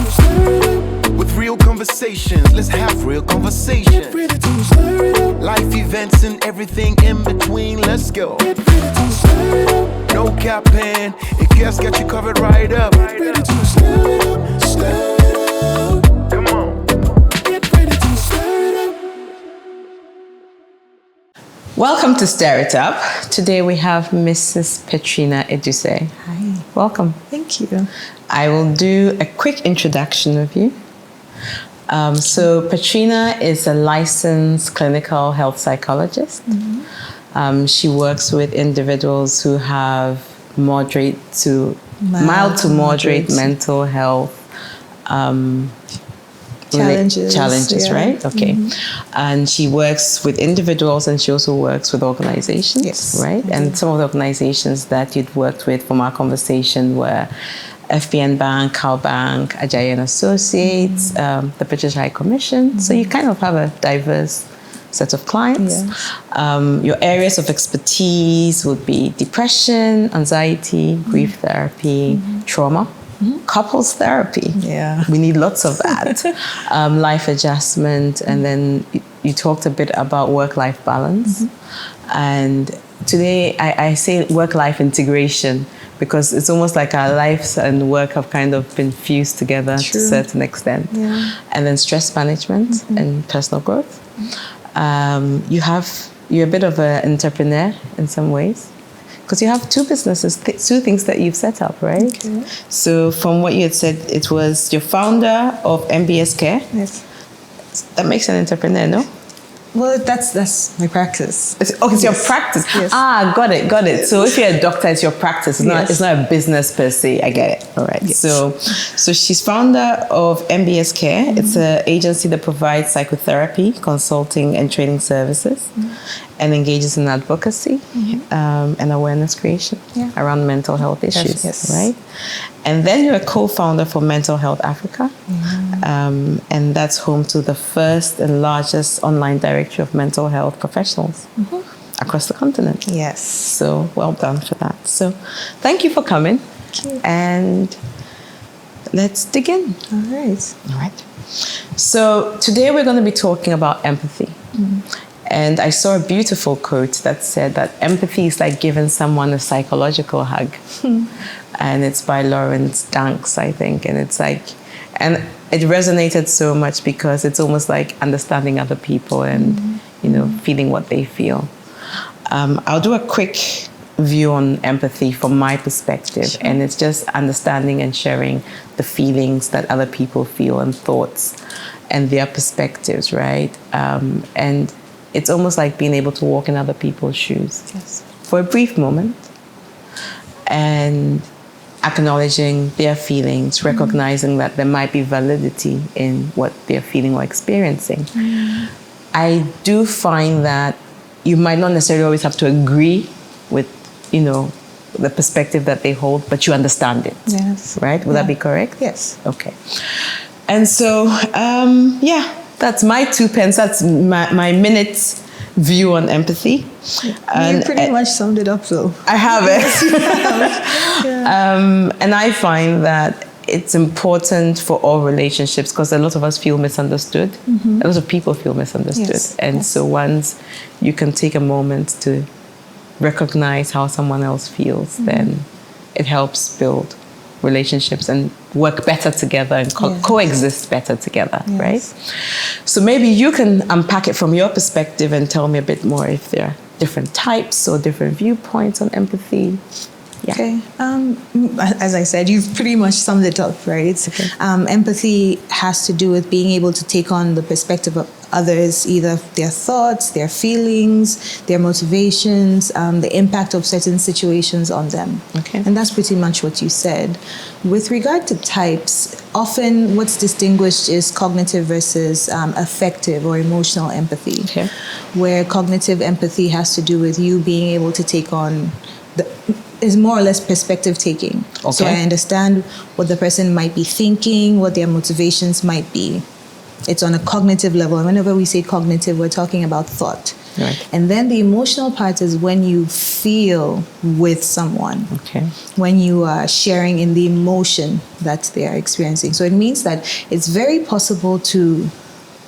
With real conversations, let's have real conversations. Life events and everything in between, let's go. No capping, Ikea's got you covered right up. Come on. Welcome to Stir It Up. Today we have Mrs. Petrina Eduse. Hi. Welcome. Thank you. I will do a quick introduction of you. So Petrina is a licensed clinical health psychologist. Mm-hmm. She works with individuals who have mild to moderate mental health challenges, yeah. right? Okay. Mm-hmm. And she works with individuals and she also works with organizations, yes, right? Mm-hmm. And some of the organizations that you'd worked with from our conversation were FBN Bank, Cal Bank, Ajayi and Associates, the British High Commission. Mm-hmm. So you kind of have a diverse set of clients. Yes. Your areas of expertise would be depression, anxiety, grief therapy, trauma. Mm-hmm. Couples therapy. Yeah. We need lots of that. Life adjustment. And then you talked a bit about work-life balance. Mm-hmm. And today I say work-life integration because it's almost like our lives and work have kind of been fused together to a certain extent. Yeah. And then stress management and personal growth. You're a bit of an entrepreneur in some ways. Because you have two businesses, two things that you've set up, right? Okay. So from what you had said, it was your founder of MBS Care. Yes. That makes an entrepreneur, no? Well, that's my practice. It's your practice. Yes. Got it. Yes. So if you're a doctor, it's your practice. It's not a business per se. I get it. All right. Yes. So she's founder of MBS Care. Mm-hmm. It's an agency that provides psychotherapy, consulting, and training services, and engages in advocacy and awareness creation around mental health issues. Yes. Right. And then you're a co-founder for Mental Health Africa, and that's home to the first and largest online directory of mental health professionals across the continent. Yes. So well done for that. So thank you for coming. Thank you. And let's dig in. All right. So today we're going to be talking about empathy. And I saw a beautiful quote that said that empathy is like giving someone a psychological hug. And it's by Lawrence Danks, I think. And it's like, and it resonated so much because it's almost like understanding other people and, feeling what they feel. I'll do a quick view on empathy from my perspective. Sure. And it's just understanding and sharing the feelings that other people feel and thoughts and their perspectives, right? And it's almost like being able to walk in other people's shoes for a brief moment and acknowledging their feelings, recognizing that there might be validity in what they're feeling or experiencing. I do find that you might not necessarily always have to agree with, the perspective that they hold, but you understand it. Yes. Right? Would that be correct? Yes. Okay. And so, that's my 2 pence. That's my minute's view on empathy. You pretty much summed it up, though. I have it. And I find that it's important for all relationships because a lot of us feel misunderstood. A lot of people feel misunderstood. Yes. And so once you can take a moment to recognize how someone else feels, then it helps build relationships and work better together and coexist better together, right? So maybe you can unpack it from your perspective and tell me a bit more if there are different types or different viewpoints on empathy. Yeah. Okay. As I said, you've pretty much summed it up, right? Okay. Empathy has to do with being able to take on the perspective of others, either their thoughts, their feelings, their motivations, the impact of certain situations on them. Okay. And that's pretty much what you said. With regard to types, often what's distinguished is cognitive versus affective or emotional empathy, where cognitive empathy has to do with you being able to take on is more or less perspective taking. Okay. So I understand what the person might be thinking, what their motivations might be. It's on a cognitive level. And whenever we say cognitive, we're talking about thought. Right. And then the emotional part is when you feel with someone. Okay. When you are sharing in the emotion that they are experiencing. So it means that it's very possible to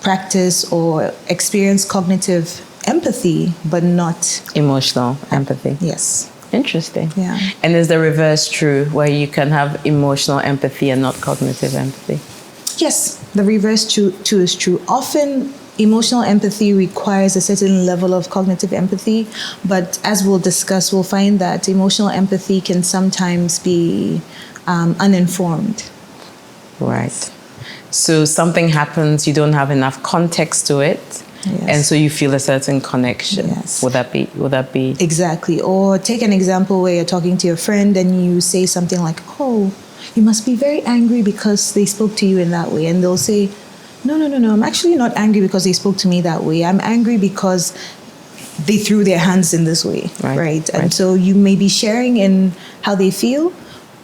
practice or experience cognitive empathy, but not emotional empathy. Yes. Interesting. Yeah. And is the reverse true, where you can have emotional empathy and not cognitive empathy? Yes, the reverse too is true. Often, emotional empathy requires a certain level of cognitive empathy, but as we'll discuss, we'll find that emotional empathy can sometimes be uninformed. Right. So something happens, you don't have enough context to it, Yes. and so you feel a certain connection. Yes. Would that be? Exactly. Or take an example where you're talking to your friend and you say something like, "Oh, you must be very angry because they spoke to you in that way." And they'll say, No, I'm actually not angry because they spoke to me that way. I'm angry because they threw their hands in this way." Right? And so you may be sharing in how they feel,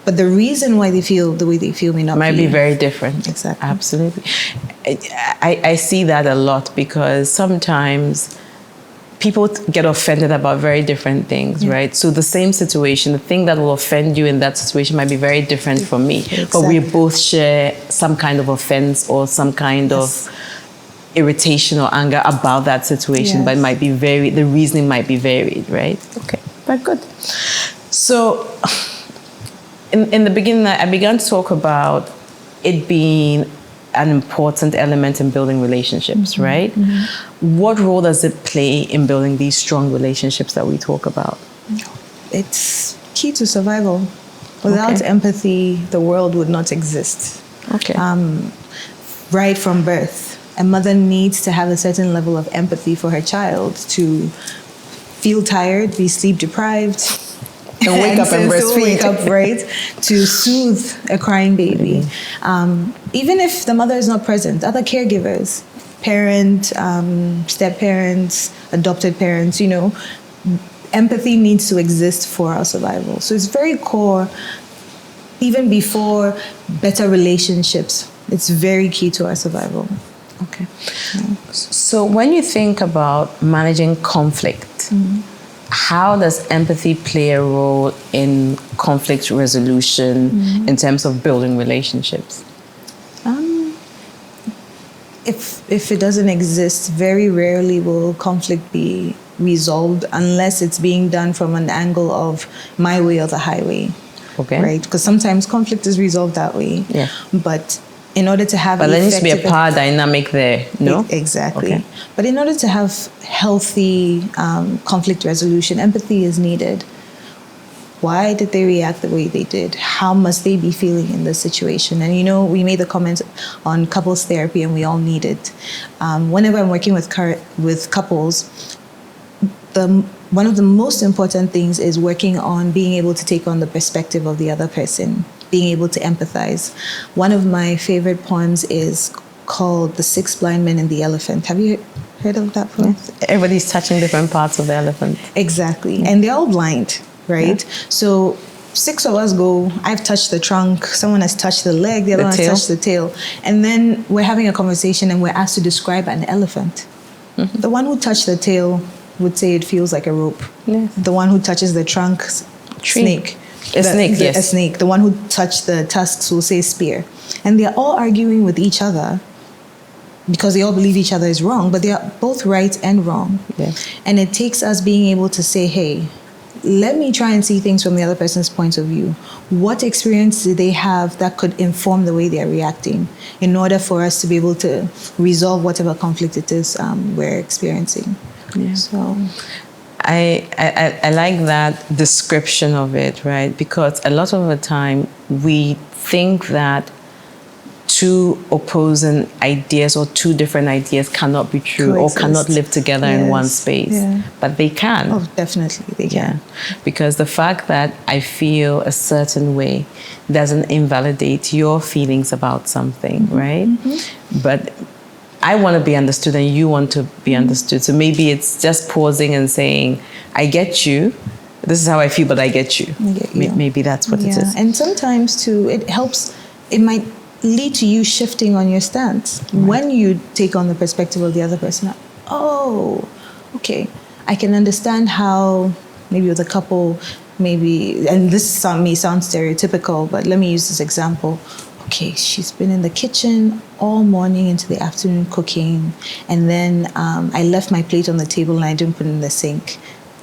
but the reason why they feel the way they feel might be very different. Exactly. Absolutely. I see that a lot, because sometimes people get offended about very different things, right? So the same situation, the thing that will offend you in that situation might be very different from me. Exactly. But we both share some kind of offense or some kind of irritation or anger about that situation, but it might be the reasoning might be varied, right? Okay, very good. So in the beginning, I began to talk about it being an important element in building relationships, right? Mm-hmm. What role does it play in building these strong relationships that we talk about? It's key to survival. Without empathy, the world would not exist. Okay. Right from birth, a mother needs to have a certain level of empathy for her child to feel tired, be sleep deprived, and wake up and breastfeed. Wake up, right, to soothe a crying baby. Even if the mother is not present, other caregivers, parent, step-parents, adopted parents, empathy needs to exist for our survival. So it's very core, even before better relationships. It's very key to our survival. Okay. Yeah. So when you think about managing conflict, how does empathy play a role in conflict resolution in terms of building relationships? If it doesn't exist, very rarely will conflict be resolved unless it's being done from an angle of my way or the highway. Okay. Right? Because sometimes conflict is resolved that way. Yeah. But in order to have... But there needs to be a power dynamic there, no? Exactly. Okay. But in order to have healthy conflict resolution, empathy is needed. Why did they react the way they did? How must they be feeling in this situation? And we made the comment on couples therapy, and we all need it. Whenever I'm working with couples, one of the most important things is working on being able to take on the perspective of the other person, being able to empathize. One of my favorite poems is called The Six Blind Men and the Elephant. Have you heard of that poem? Everybody's touching different parts of the elephant. Exactly. And they're all blind, right? Yeah. So 6 of us go, I've touched the trunk, someone has touched the leg, the other one has touched the tail. And then we're having a conversation and we're asked to describe an elephant. Mm-hmm. The one who touched the tail would say it feels like a rope. Yes. The one who touches the trunk, snake. A snake. The one who touched the tusks will say spear. And they're all arguing with each other because they all believe each other is wrong, but they are both right and wrong. Yeah. And it takes us being able to say, hey, let me try and see things from the other person's point of view. What experience do they have that could inform the way they're reacting in order for us to be able to resolve whatever conflict it is we're experiencing? Yeah. So I like that description of it, right? Because a lot of the time we think that two opposing ideas or two different ideas cannot be true or cannot live together in one space. Yeah. But they can. Oh, definitely they can. Yeah. Because the fact that I feel a certain way doesn't invalidate your feelings about something, right? Mm-hmm. But I want to be understood and you want to be understood. So maybe it's just pausing and saying, I get you. This is how I feel, but I get you. Maybe that's what it is. And sometimes too, it might lead to you shifting on your stance. Right. When you take on the perspective of the other person, oh, okay, I can understand how maybe with a couple, maybe, and this may sound stereotypical, but let me use this example. Okay, she's been in the kitchen all morning into the afternoon cooking, and then I left my plate on the table and I didn't put it in the sink.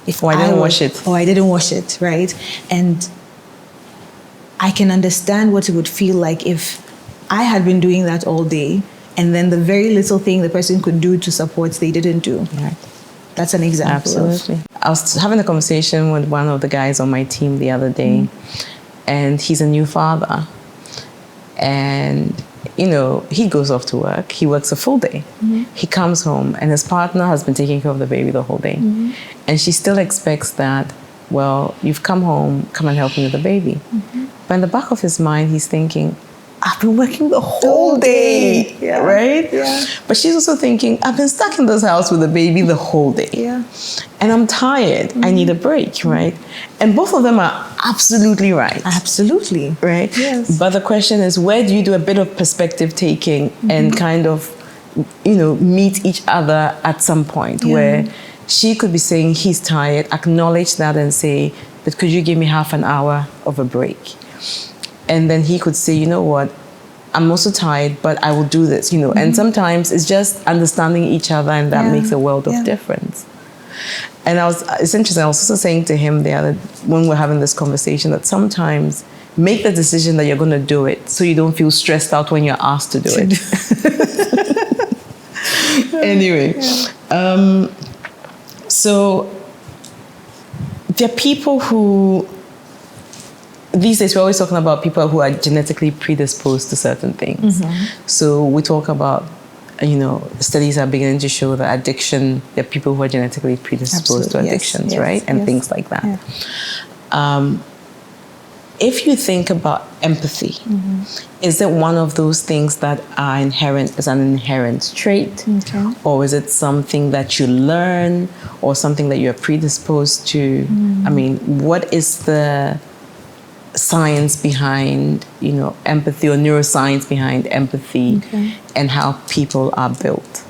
I didn't wash it. Or I didn't wash it, right? And I can understand what it would feel like if I had been doing that all day, and then the very little thing the person could do to support, they didn't do. Right. That's an example. Absolutely. I was having a conversation with one of the guys on my team the other day, and he's a new father. And, you know, he goes off to work. He works a full day. He comes home, and his partner has been taking care of the baby the whole day. And she still expects that, well, you've come home, come and help me with the baby. But in the back of his mind, he's thinking, I've been working the whole day, right? Yeah. But she's also thinking, I've been stuck in this house with the baby the whole day. Yeah. And I'm tired. I need a break, right? And both of them are absolutely right. Absolutely. Right? Yes. But the question is, where do you do a bit of perspective taking and kind of, you know, meet each other at some point where she could be saying he's tired, acknowledge that and say, but could you give me half an hour of a break? And then he could say, you know what, I'm also tired, but I will do this, you know. And sometimes it's just understanding each other, and that makes a world of difference. And it's interesting, I was also saying to him when we're having this conversation, that sometimes make the decision that you're going to do it so you don't feel stressed out when you're asked to do it. Anyway, so there are people who, these days we're always talking about people who are genetically predisposed to certain things. So we talk about, you know, studies are beginning to show that addiction, there are people who are genetically predisposed to addictions, right? And things like that. If you think about empathy, is it one of those things that are inherent, as an inherent trait? Or is it something that you learn, or something that you're predisposed to? I mean, what is the science behind, you know, empathy, or neuroscience behind empathy, and how people are built?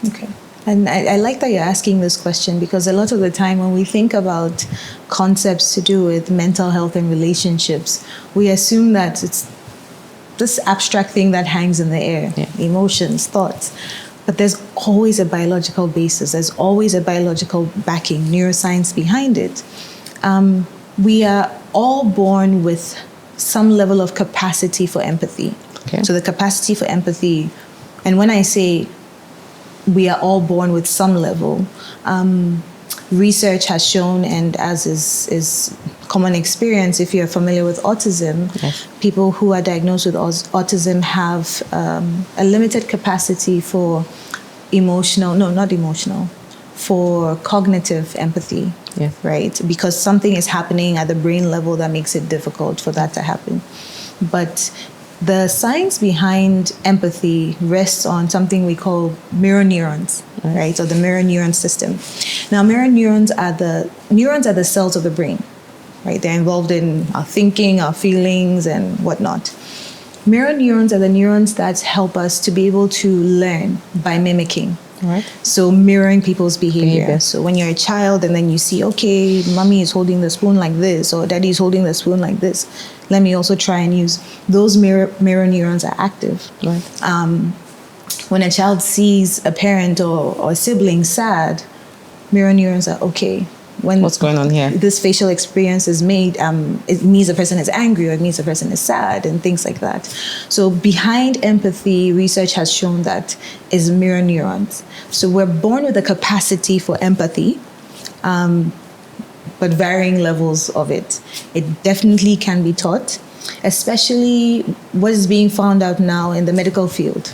And I like that you're asking this question, because a lot of the time when we think about concepts to do with mental health and relationships, we assume that it's this abstract thing that hangs in the air, emotions, thoughts. But there's always a biological basis. There's always a biological backing, neuroscience behind it. We are all born with some level of capacity for empathy. So the capacity for empathy, and when I say we are all born with some level, research has shown, and as is common experience, if you're familiar with autism, people who are diagnosed with autism have a limited capacity for for cognitive empathy, right? Because something is happening at the brain level that makes it difficult for that to happen. But the science behind empathy rests on something we call mirror neurons, right? Or the mirror neuron system. Now, mirror neurons are the cells of the brain, right? They're involved in our thinking, our feelings, and whatnot. Mirror neurons are the neurons that help us to be able to learn by mimicking. So mirroring people's behavior. So when you're a child and then you see, okay, mommy is holding the spoon like this, or daddy is holding the spoon like this, let me also try and use those mirror neurons are active. When a child sees a parent or a sibling sad, mirror neurons are okay. When what's going on here? This facial experience is made, it means the person is angry, or it means the person is sad, and things like that. So behind empathy, research has shown that is mirror neurons. So we're born with a capacity for empathy, but varying levels of it. It definitely can be taught, especially what is being found out now in the medical field.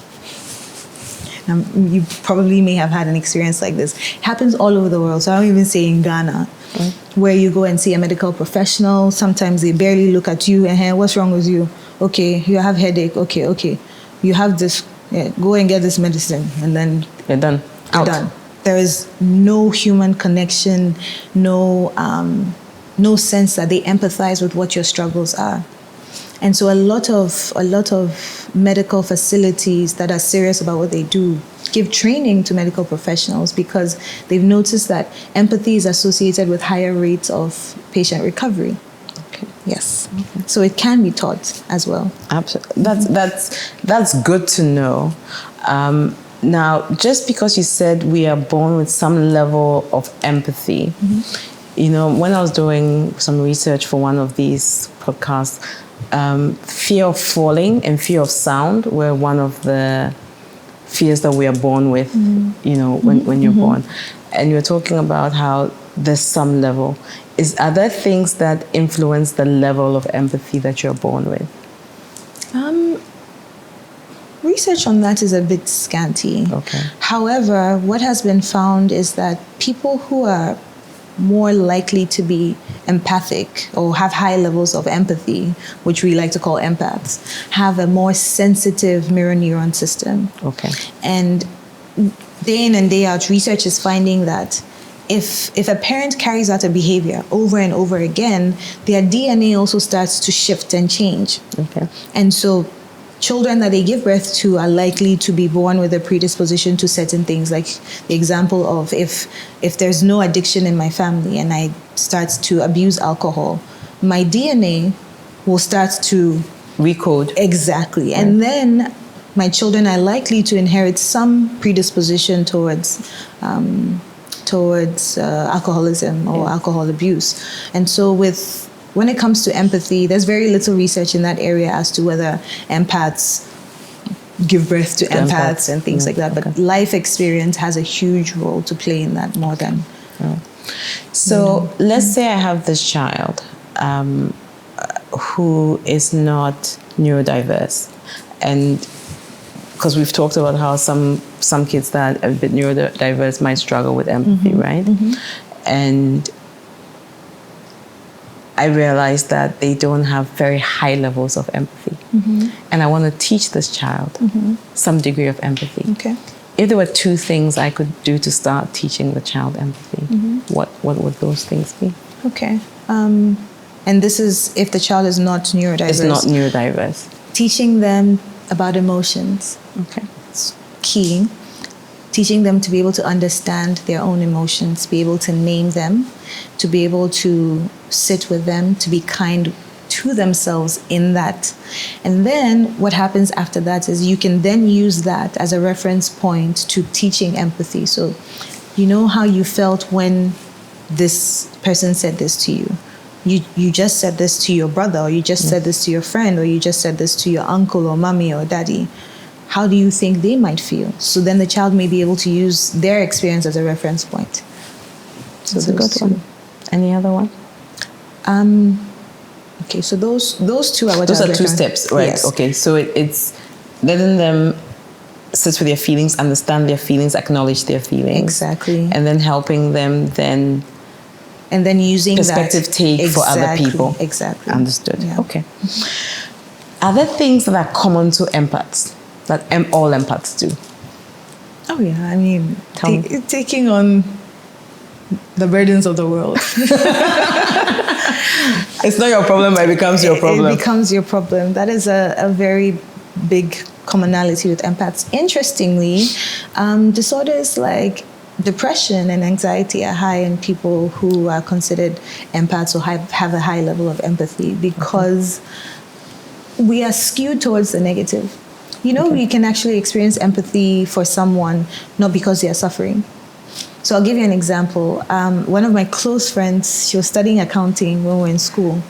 You probably may have had an experience like this. It happens all over the world. So I don't even say in Ghana, where you go and see a medical professional. Sometimes they barely look at you and, hey, what's wrong with you? Okay, you have headache. Okay. You have this, go and get this medicine. And then you're done. You're done. There is no human connection, no sense that they empathize with what your struggles are. And so a lot of medical facilities that are serious about what they do give training to medical professionals because they've noticed that empathy is associated with higher rates of patient recovery. Okay. Yes. Okay. So it can be taught as well. Absolutely. That's good to know. Now, just because you said we are born with some level of empathy, when I was doing some research for one of these podcasts, fear of falling and fear of sound were one of the fears that we are born with, when you're born. And you're talking about how there's some level. Are there things that influence the level of empathy that you're born with? Research on that is a bit scanty. Okay. However, what has been found is that people who are more likely to be empathic or have high levels of empathy, which we like to call empaths, have a more sensitive mirror neuron system. Okay. And day in and day out, research is finding that if a parent carries out a behavior over and over again, their DNA also starts to shift and change. Okay. And so children that they give birth to are likely to be born with a predisposition to certain things, like the example of if there's no addiction in my family and I start to abuse alcohol, my DNA will start to recode. Exactly. Right. And then my children are likely to inherit some predisposition towards alcoholism or alcohol abuse. And so when it comes to empathy, there's very little research in that area as to whether empaths give birth to empaths and things like that. But life experience has a huge role to play in that more than... So let's say I have this child who is not neurodiverse. And because we've talked about how some kids that are a bit neurodiverse might struggle with empathy, right? And I realized that they don't have very high levels of empathy. And I want to teach this child some degree of empathy. Okay. If there were two things I could do to start teaching the child empathy, what would those things be? Okay. And this is if the child is not neurodiverse. It's not neurodiverse. Teaching them about emotions. Okay. It's key. Teaching them to be able to understand their own emotions, be able to name them, to be able to sit with them, to be kind to themselves in that. And then what happens after that is you can then use that as a reference point to teaching empathy. So you know how you felt when this person said this to you. You just said this to your brother, or you just said this to your friend, or you just said this to your uncle or mommy or daddy. How do you think they might feel? So then the child may be able to use their experience as a reference point. So that's a good one. Any other one? Okay, so those two are what those are two steps, right? Yes. Okay, so it's letting them sit with their feelings, understand their feelings, acknowledge their feelings. Exactly. And then helping them then... And then using perspective that take for other people. Exactly. Understood. Yeah. Okay. Are there things that are common to empaths that all empaths do? Oh yeah, I mean, taking on the burdens of the world. It's not your problem, but it becomes your problem. It becomes your problem. That is a very big commonality with empaths. Interestingly, disorders like depression and anxiety are high in people who are considered empaths or have a high level of empathy because we are skewed towards the negative. We can actually experience empathy for someone not because they are suffering. So I'll give you an example. One of my close friends, she was studying accounting when we were in school.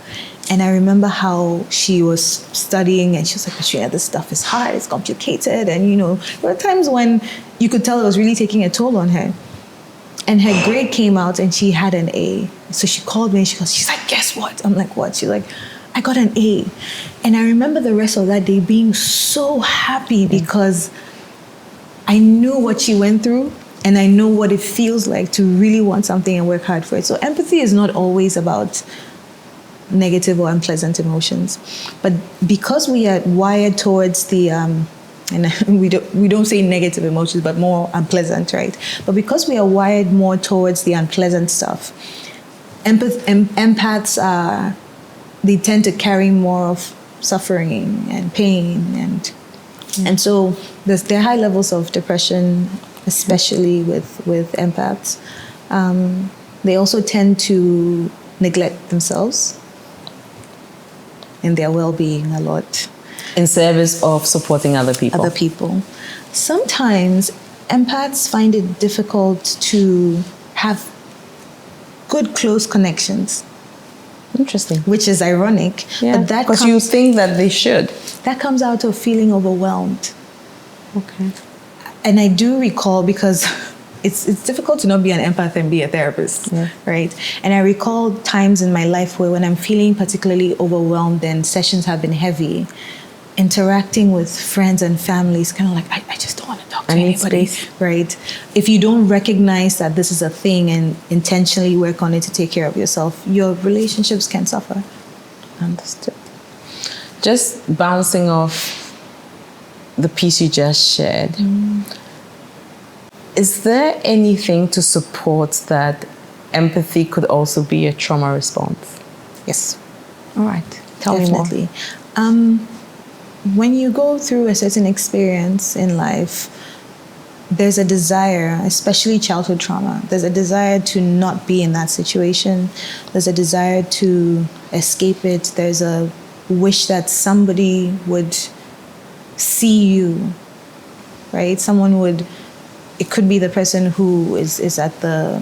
And I remember how she was studying and she was like, Petrina, this stuff is hard, it's complicated. And, there were times when you could tell it was really taking a toll on her. And her grade came out and she had an A. So she called me and she's like, guess what? I'm like, what? She's like, I got an A. And I remember the rest of that day being so happy because I knew what she went through and I know what it feels like to really want something and work hard for it. So empathy is not always about negative or unpleasant emotions. But because we are wired towards the, and we don't say negative emotions, but more unpleasant, right? But because we are wired more towards the unpleasant stuff, empaths they tend to carry more of suffering and pain and so there are high levels of depression, especially with empaths. They also tend to neglect themselves and their well-being a lot. In service of supporting other people. Other people. Sometimes empaths find it difficult to have good, close connections. Interesting. Which is ironic. Yeah, but that because you think that they should. That comes out of feeling overwhelmed. Okay. And I do recall, because it's difficult to not be an empath and be a therapist, right? And I recall times in my life where when I'm feeling particularly overwhelmed and sessions have been heavy, interacting with friends and families, kind of like, I just don't want to talk to anybody, right? If you don't recognize that this is a thing and intentionally work on it to take care of yourself, your relationships can suffer. Understood. Just bouncing off the piece you just shared, is there anything to support that empathy could also be a trauma response? Yes. All right. Tell Definitely. me more. When you go through a certain experience in life, there's a desire, especially childhood trauma, there's a desire to not be in that situation. There's a desire to escape it. There's a wish that somebody would see you, right? Someone would, it could be the person who is at the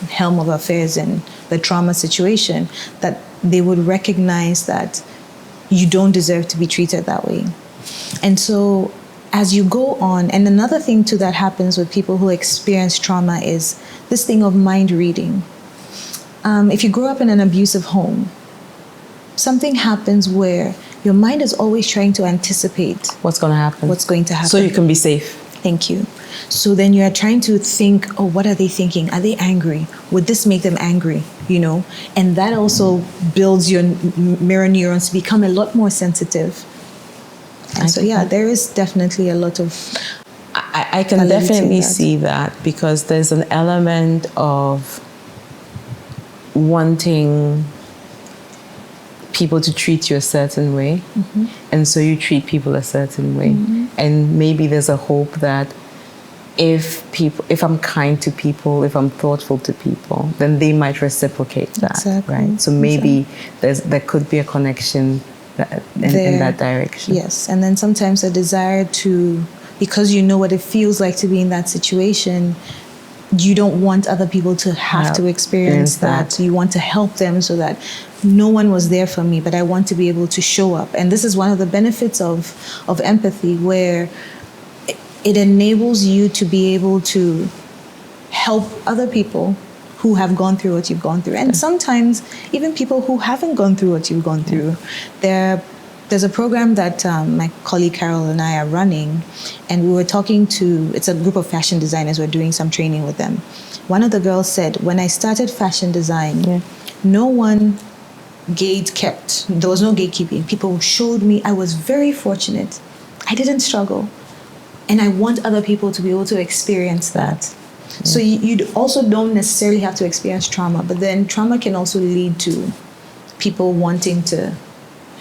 helm of affairs in the trauma situation, that they would recognize that you don't deserve to be treated that way. And so as you go on, and another thing too that happens with people who experience trauma is this thing of mind reading. If you grow up in an abusive home, something happens where your mind is always trying to anticipate what's going to happen. What's going to happen. So you can be safe. Thank you. So then you're trying to think, oh, what are they thinking? Are they angry? Would this make them angry? You know? And that also builds your mirror neurons to become a lot more sensitive. And so, yeah, there is definitely a lot of... I can definitely see that, because there's an element of wanting people to treat you a certain way. And so you treat people a certain way. And maybe there's a hope that if I'm kind to people, if I'm thoughtful to people, then they might reciprocate that, right? So maybe there could be a connection in that direction. Yes, and then sometimes a desire to, because you know what it feels like to be in that situation, you don't want other people to have to experience that. You want to help them so that no one was there for me, but I want to be able to show up. And this is one of the benefits of empathy, where it enables you to be able to help other people who have gone through what you've gone through. And sometimes even people who haven't gone through what you've gone through. There's a program that my colleague Carol and I are running, and we were talking to, it's a group of fashion designers, we're doing some training with them. One of the girls said, when I started fashion design, no one kept, there was no gatekeeping. People showed me, I was very fortunate. I didn't struggle. And I want other people to be able to experience that. So you also don't necessarily have to experience trauma, but then trauma can also lead to people wanting to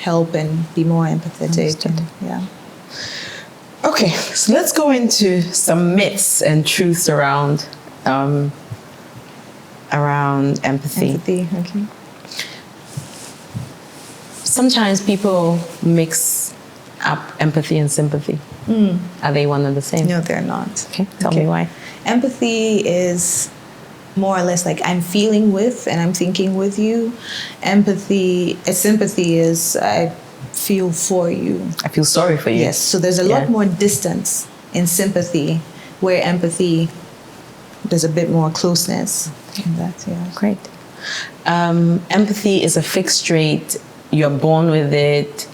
help and be more empathetic. And, Okay, so let's go into some myths and truths around empathy. Okay. Sometimes people mix up empathy and sympathy. Are they one and the same? No, they're not. Okay, tell me why. Empathy is more or less like I'm feeling with and I'm thinking with you. Sympathy is I feel for you. I feel sorry for you. Yes, so there's a lot more distance in sympathy, where empathy, there's a bit more closeness in that. Great. Empathy is a fixed trait. You're born with it.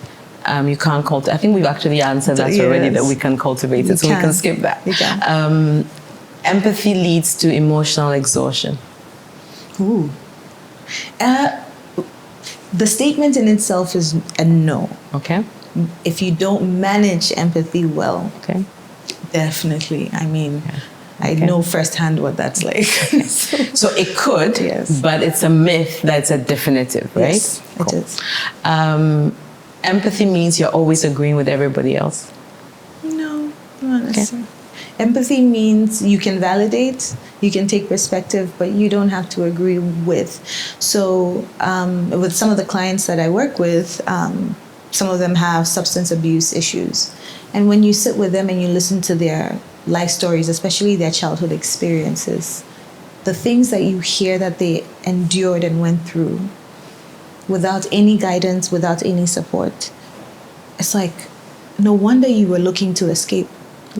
You can't cultivate. I think we've actually answered that already, that we can cultivate it, so we can skip that. You can. Empathy leads to emotional exhaustion. Ooh. The statement in itself is a no. Okay. If you don't manage empathy well, okay, definitely. I mean, I know firsthand what that's like. So it could, but it's a myth that's a definitive, right? Yes, it is. Empathy means you're always agreeing with everybody else. No. Not necessarily. Empathy means you can validate, you can take perspective, but you don't have to agree with. So with some of the clients that I work with, some of them have substance abuse issues. And when you sit with them and you listen to their life stories, especially their childhood experiences, the things that you hear that they endured and went through without any guidance, without any support, it's like, no wonder you were looking to escape.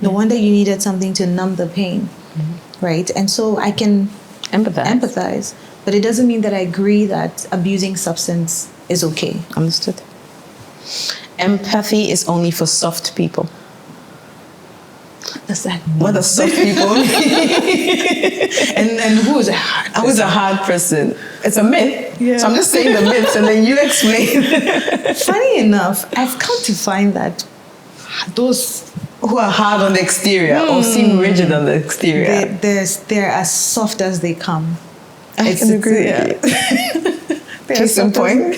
No wonder you needed something to numb the pain, right? And so I can empathize, but it doesn't mean that I agree that abusing substance is okay. Understood. Empathy is only for soft people. What does that mean? What does soft people mean? and who is a hard person? Who's a hard person? It's a myth. Yeah. So I'm just saying the myths and then you explain. Funny enough, I've come to find that those who are hard on the exterior or seem rigid on the exterior, they're as soft as they come. I can agree with you. Case in point.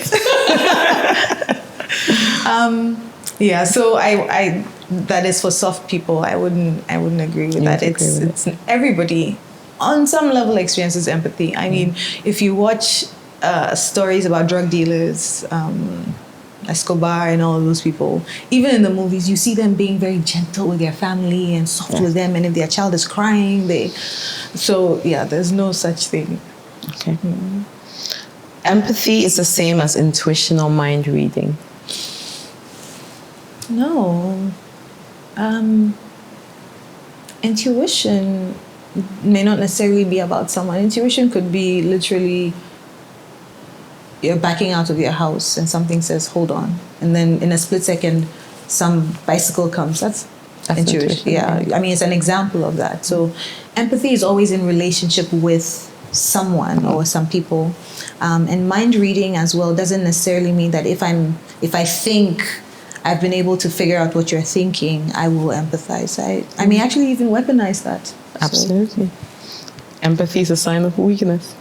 So I that is for soft people. I wouldn't agree with that. It's everybody on some level experiences empathy. I mean, if you watch stories about drug dealers, Escobar and all of those people, even in the movies, you see them being very gentle with their family and soft with them, and if their child is crying, there's no such thing. Okay. Empathy is the same as intuition or mind reading. No. Intuition may not necessarily be about someone. Intuition could be literally you're backing out of your house and something says, hold on. And then in a split second, some bicycle comes. That's intuition. Yeah. I mean, it's an example of that. So empathy is always in relationship with someone or some people. And mind reading as well doesn't necessarily mean that if I think I've been able to figure out what you're thinking, I will empathize. I may actually even weaponize that. Absolutely. Empathy is a sign of weakness.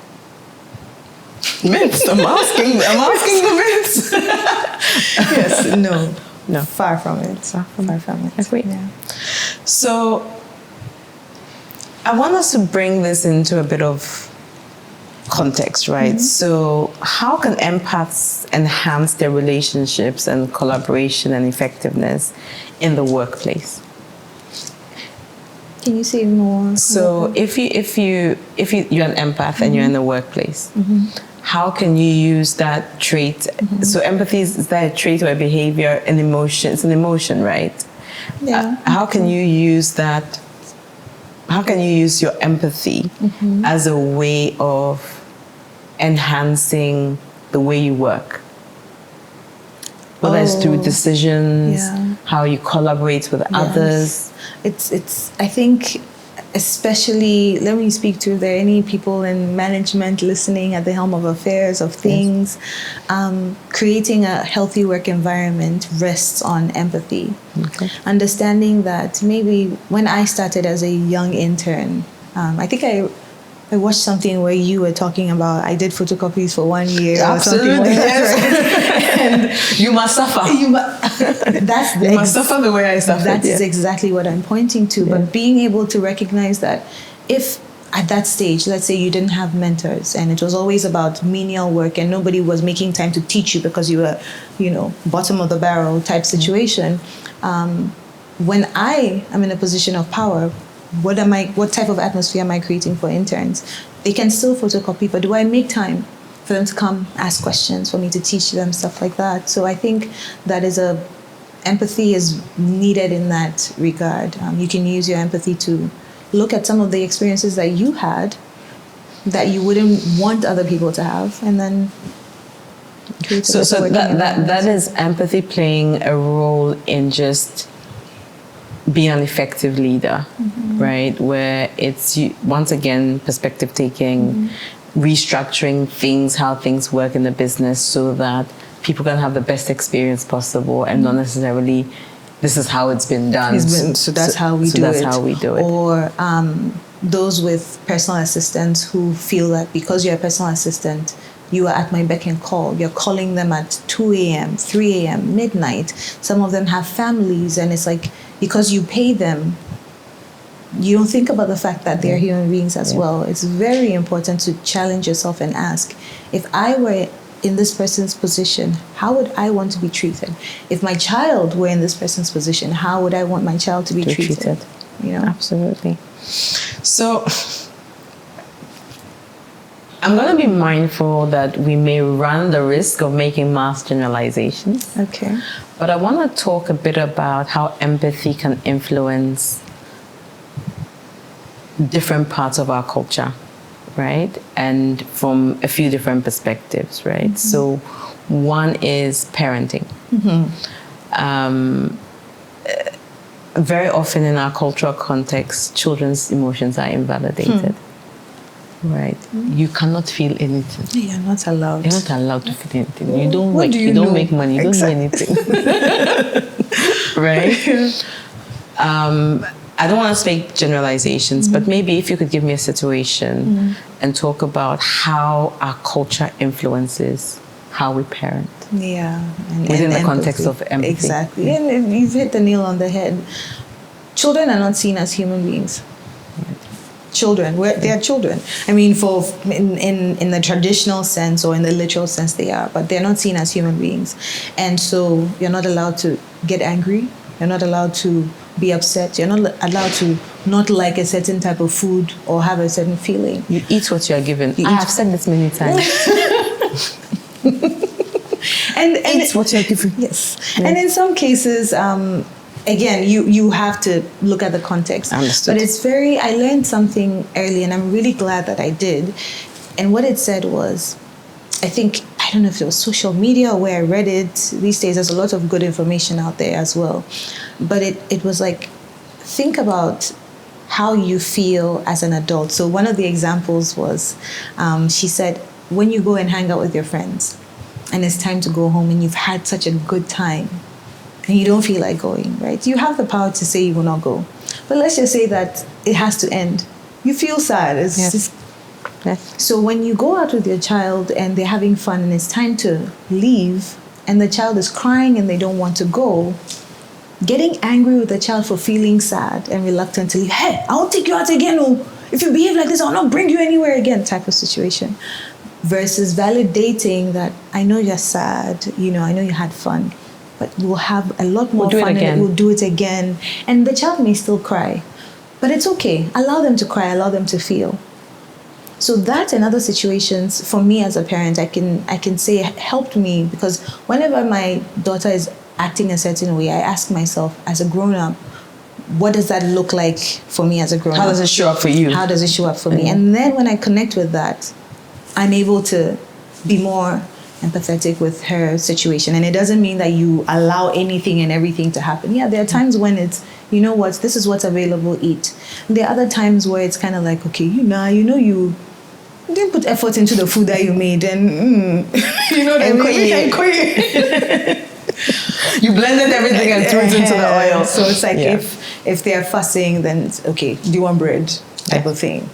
Myths. I'm asking the myths. Yes. No. Far from it. Far from it. Agreed. Yeah. So I want us to bring this into a bit of context, right? So how can empaths enhance their relationships and collaboration and effectiveness in the workplace? Can you say more? So if you're an empath and you're in the workplace, how can you use that trait? So empathy is that a trait or a behavior, an emotion? It's an emotion, right? Yeah. How can you use that? How can you use your empathy as a way of enhancing the way you work? Whether it's through decisions, how you collaborate with others. It's I think, especially, let me speak to if there are any people in management listening at the helm of affairs of things, creating a healthy work environment rests on empathy. Okay. Understanding that maybe when I started as a young intern, I think I watched something where you were talking about I did photocopies for 1 year or something like that. And you must suffer. You must suffer the way I suffered. That's exactly what I'm pointing to. Yeah. But being able to recognize that if at that stage, let's say you didn't have mentors and it was always about menial work and nobody was making time to teach you because you were, bottom of the barrel type situation, when I am in a position of power, what type of atmosphere am I creating for interns? They can still photocopy, but do I make time for them to come ask questions, for me to teach them, stuff like that? So I think that empathy is needed in that regard. You can use your empathy to look at some of the experiences that you had that you wouldn't want other people to have, and then create so that is empathy playing a role in just being an effective leader, right? Where it's, once again, perspective taking, restructuring things, how things work in the business so that people can have the best experience possible and not necessarily this is how it's been done. So that's how we do it. Or those with personal assistants who feel that because you're a personal assistant, you are at my beck and call. You're calling them at 2 a.m., 3 a.m., midnight. Some of them have families, and it's like because you pay them, you don't think about the fact that they're human beings as well. It's very important to challenge yourself and ask, if I were in this person's position, how would I want to be treated? If my child were in this person's position, how would I want my child to be treated? You know? Absolutely. So I'm going to be mindful that we may run the risk of making mass generalizations. Okay. But I want to talk a bit about how empathy can influence different parts of our culture, right? And from a few different perspectives, right? Mm-hmm. So one is parenting. Mm-hmm. Very often in our cultural context, children's emotions are invalidated. Right. You cannot feel anything. You're not allowed. You're not allowed to feel anything. You don't What work, do you don't make money, you Exactly. don't do anything. Right? I don't want to make generalizations, but maybe if you could give me a situation and talk about how our culture influences how we parent. Yeah. Within the context of empathy. Exactly. And you've hit the nail on the head. Children are not seen as human beings. Children, they are children. I mean, in the traditional sense or in the literal sense, they are, but they're not seen as human beings. And so you're not allowed to get angry. You're not allowed to be upset. You're not allowed to not like a certain type of food or have a certain feeling. You eat what you are given. I have said this many times. and Eat what you are given. Yes. Yeah. And in some cases, again, you have to look at the context. Understood. But I learned something early, and I'm really glad that I did. And what it said was, I don't know if it was social media or where I read it. These days, there's a lot of good information out there as well. But it was like, think about how you feel as an adult. So one of the examples was, she said, when you go and hang out with your friends, and it's time to go home, and you've had such a good time, and you don't feel like going, right? You have the power to say you will not go. But let's just say that it has to end. You feel sad. Yes. So when you go out with your child and they're having fun and it's time to leave and the child is crying and they don't want to go, getting angry with the child for feeling sad and reluctant to leave, hey, I'll take you out again. Or if you behave like this, I'll not bring you anywhere again, type of situation. Versus validating that, I know you're sad, I know you had fun, but we'll have a lot more fun and we'll do it again. And the child may still cry, but it's okay. Allow them to cry, allow them to feel. So that and other situations, for me as a parent, I can say helped me, because whenever my daughter is acting a certain way, I ask myself, as a grown-up, what does that look like for me as a grown-up? How does it show up for you? How does it show up for me? And then when I connect with that, I'm able to be more empathetic with her situation. And it doesn't mean that you allow anything and everything to happen. Yeah, there are times when it's, you know what, this is what's available, eat. And there are other times where it's kind of like, okay, you didn't put effort into the food that you made, and you know what I mean? You blended everything and threw it into the oil. So it's like, if they're fussing, then it's okay, do you want bread type of thing.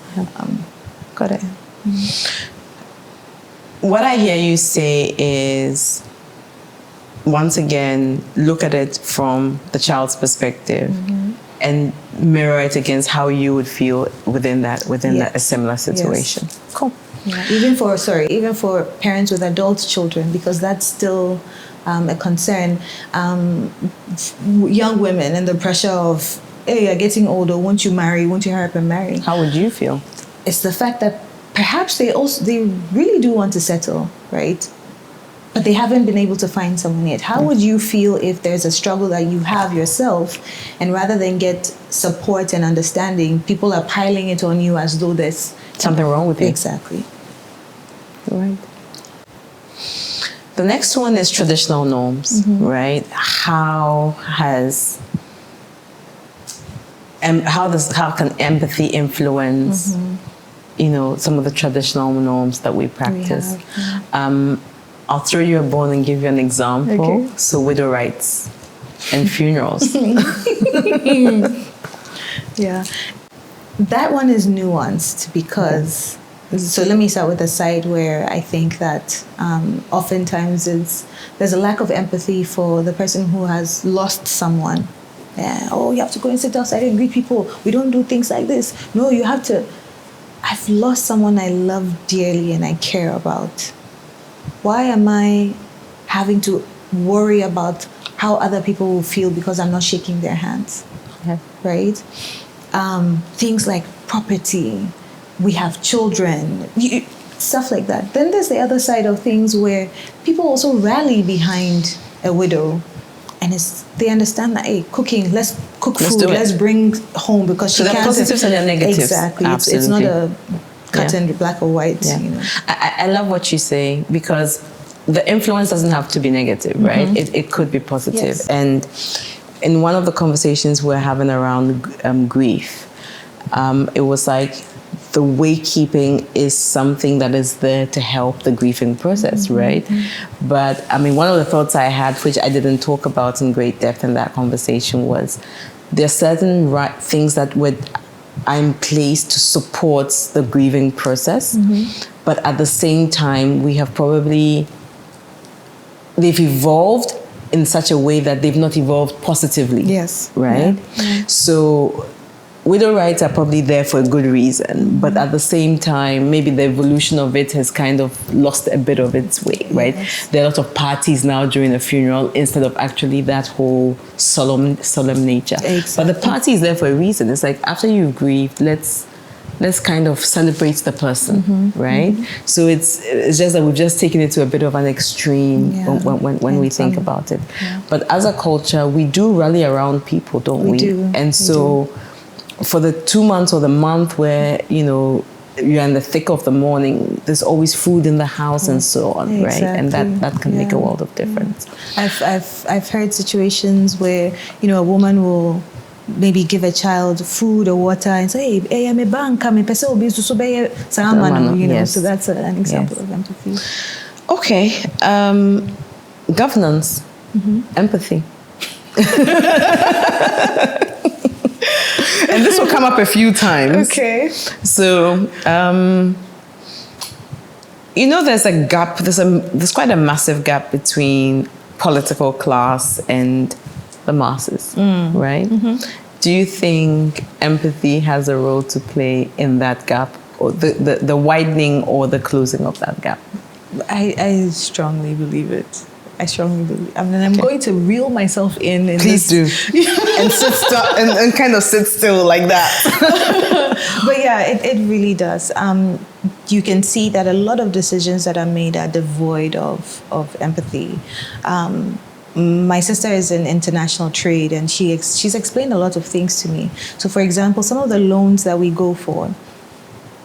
Got it. What I hear you say is, once again, look at it from the child's perspective and mirror it against how you would feel within that a similar situation. Yes. Cool. Yeah. Even for parents with adult children, because that's still a concern. Young women and the pressure of, hey, you're getting older, won't you marry? Won't you hurry up and marry? How would you feel? It's the fact that perhaps they really do want to settle, right? But they haven't been able to find someone yet. How would you feel if there's a struggle that you have yourself, and rather than get support and understanding, people are piling it on you as though there's something wrong with you? Exactly. Right. The next one is traditional norms, right? How can empathy influence, some of the traditional norms that we practice? I'll throw you a bone and give you an example. Okay. So widow rights and funerals. Yeah. That one is nuanced because, so let me start with the side where I think that oftentimes there's a lack of empathy for the person who has lost someone, Oh, you have to go and sit outside and greet people. We don't do things like this. No, you have to. I've lost someone I love dearly and I care about. Why am I having to worry about how other people will feel because I'm not shaking their hands? Yeah. Right? Things like property, we have children, stuff like that. Then there's the other side of things where people also rally behind a widow, and they understand that, hey, cooking, let's cook food, let's bring home, because she can't. So there are positives and there are negatives. Exactly. It's not a cut and black or white. Yeah. You know. I love what you say, because the influence doesn't have to be negative, right? It could be positive. Yes. And in one of the conversations we're having around grief, it was like, the waykeeping is something that is there to help the grieving process, right? But I mean, one of the thoughts I had, which I didn't talk about in great depth in that conversation, was there are certain things that are in place to support the grieving process, but at the same time, they've evolved in such a way that they've not evolved positively. Yes. Right? Yeah. So widow rights are probably there for a good reason, but at the same time, maybe the evolution of it has kind of lost a bit of its way, right? Yes. There are a lot of parties now during a funeral instead of actually that whole solemn nature. Exactly. But the party is there for a reason. It's like, after you've grieved, let's kind of celebrate the person, right? So it's just that we've just taken it to a bit of an extreme when we think about it. Yeah. But as a culture, we do rally around people, don't we? We do. And so for the 2 months or the month where, you're in the thick of the mourning, there's always food in the house and so on, right? And that can make a world of difference. I've heard situations where, a woman will maybe give a child food or water and say, hey, I'm a bank, I'm a person, so that's an example of empathy. Okay. Governance, empathy. And this will come up a few times. Okay. So, there's a gap, there's quite a massive gap between political class and the masses, right? Do you think empathy has a role to play in that gap, or the widening or the closing of that gap? I strongly believe it. I strongly believe. I mean, I'm going to reel myself in. Please do. And sit still, and kind of sit still like that. But yeah, it really does. You can see that a lot of decisions that are made are devoid of empathy. My sister is in international trade, and she's explained a lot of things to me. So, for example, some of the loans that we go for,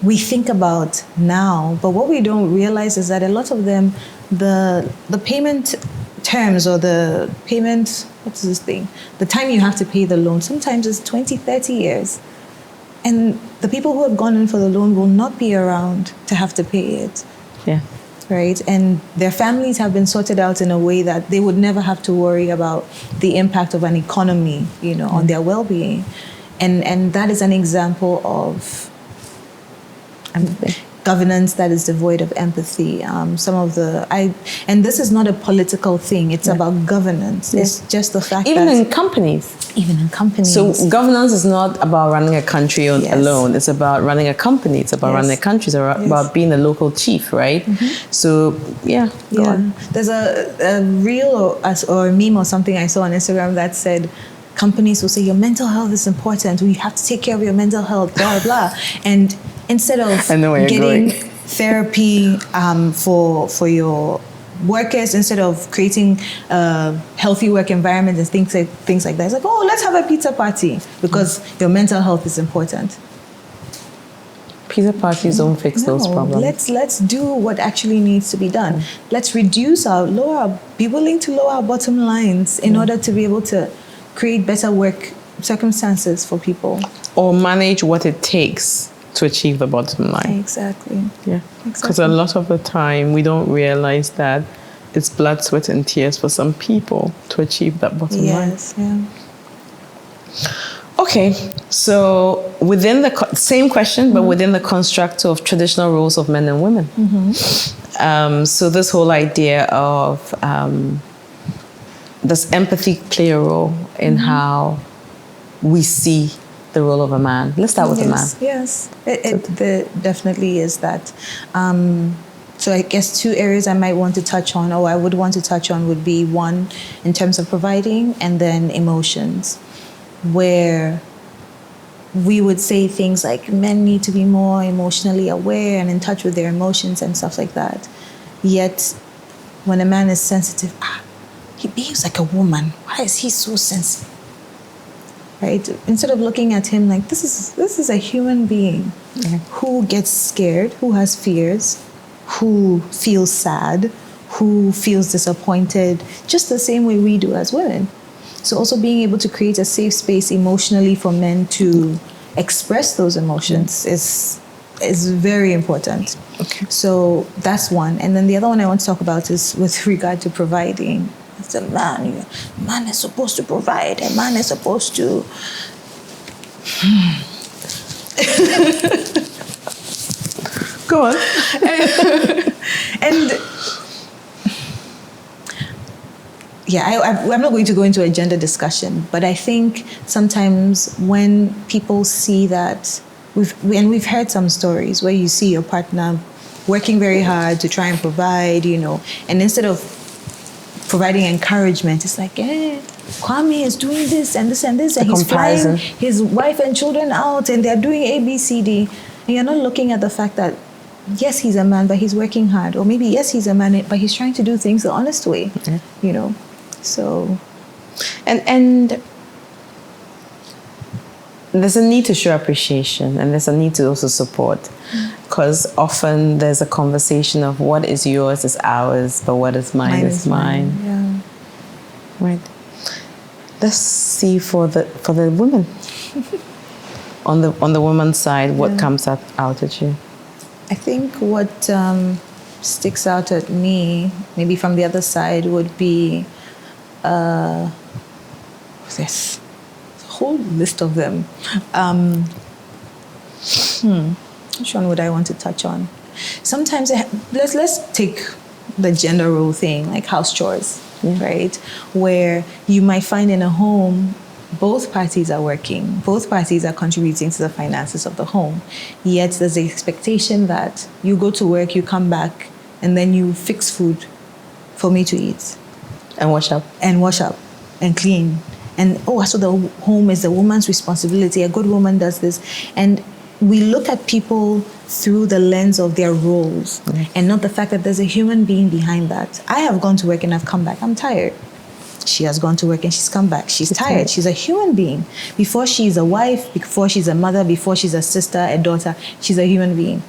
we think about now, but what we don't realize is that a lot of them, the payment terms or the payment, what's this thing? The time you have to pay the loan, sometimes it's 20, 30 years. And the people who have gone in for the loan will not be around to have to pay it. Yeah. Right? And their families have been sorted out in a way that they would never have to worry about the impact of an economy, on their well-being. And that is an example of governance that is devoid of empathy. And this is not a political thing. It's about governance. It's just the fact even that in companies. So governance is not about running a country alone. It's about running a company. It's about running a country. It's about being a local chief, right? So go on. There's a reel or a meme or something I saw on Instagram that said, companies will say your mental health is important. We have to take care of your mental health, blah, blah. And instead of getting therapy for your workers, instead of creating a healthy work environment and things like that, it's like, let's have a pizza party because your mental health is important. Pizza parties don't fix those problems. Let's do what actually needs to be done. Let's be willing to lower our bottom lines in order to be able to create better work circumstances for people. Or manage what it takes to achieve the bottom line. Exactly. Yeah. Because a lot of the time we don't realize that it's blood, sweat, and tears for some people to achieve that bottom line. Yes, yeah. Okay, so within the same question, but within the construct of traditional roles of men and women. So this whole idea of does empathy play a role in how we see the role of a man. Let's start with a man. Yes, there definitely is that. So I guess two areas I might want to touch on, or I would want to touch on, would be one in terms of providing, and then emotions, where we would say things like men need to be more emotionally aware and in touch with their emotions and stuff like that. Yet, when a man is sensitive, he behaves like a woman. Why is he so sensitive? Right? Instead of looking at him like this is a human being who gets scared, who has fears, who feels sad, who feels disappointed, just the same way we do as women. So also being able to create a safe space emotionally for men to express those emotions is very important. Okay. So that's one. And then the other one I want to talk about is with regard to providing. It's a man. A man is supposed to provide. A man is supposed to... Go on. And yeah, I'm not going to go into a gender discussion, but I think sometimes when people see that, we've heard some stories where you see your partner working very hard to try and provide, and instead of providing encouragement, it's like, Kwame is doing this and this and this, and he's flying his wife and children out, and they're doing A, B, C, D. And you're not looking at the fact that, yes, he's a man, but he's working hard. Or maybe, yes, he's a man, but he's trying to do things the honest way, So... And there's a need to show appreciation, and there's a need to also support, because often there's a conversation of what is yours is ours, but what is mine is mine. Yeah. Right. Let's see for the women. on the woman's side, what comes out at you? I think what sticks out at me, maybe from the other side, would be this whole list of them. Which one would I want to touch on? Sometimes let's take the gender role thing, like house chores, right? Where you might find in a home, both parties are working, both parties are contributing to the finances of the home. Yet there's the expectation that you go to work, you come back, and then you fix food for me to eat. And wash up. And clean. And, so the home is the woman's responsibility. A good woman does this. And we look at people through the lens of their roles and not the fact that there's a human being behind that. I have gone to work and I've come back. I'm tired. She has gone to work and she's come back. She's tired. She's a human being. Before she's a wife, before she's a mother, before she's a sister, a daughter, she's a human being,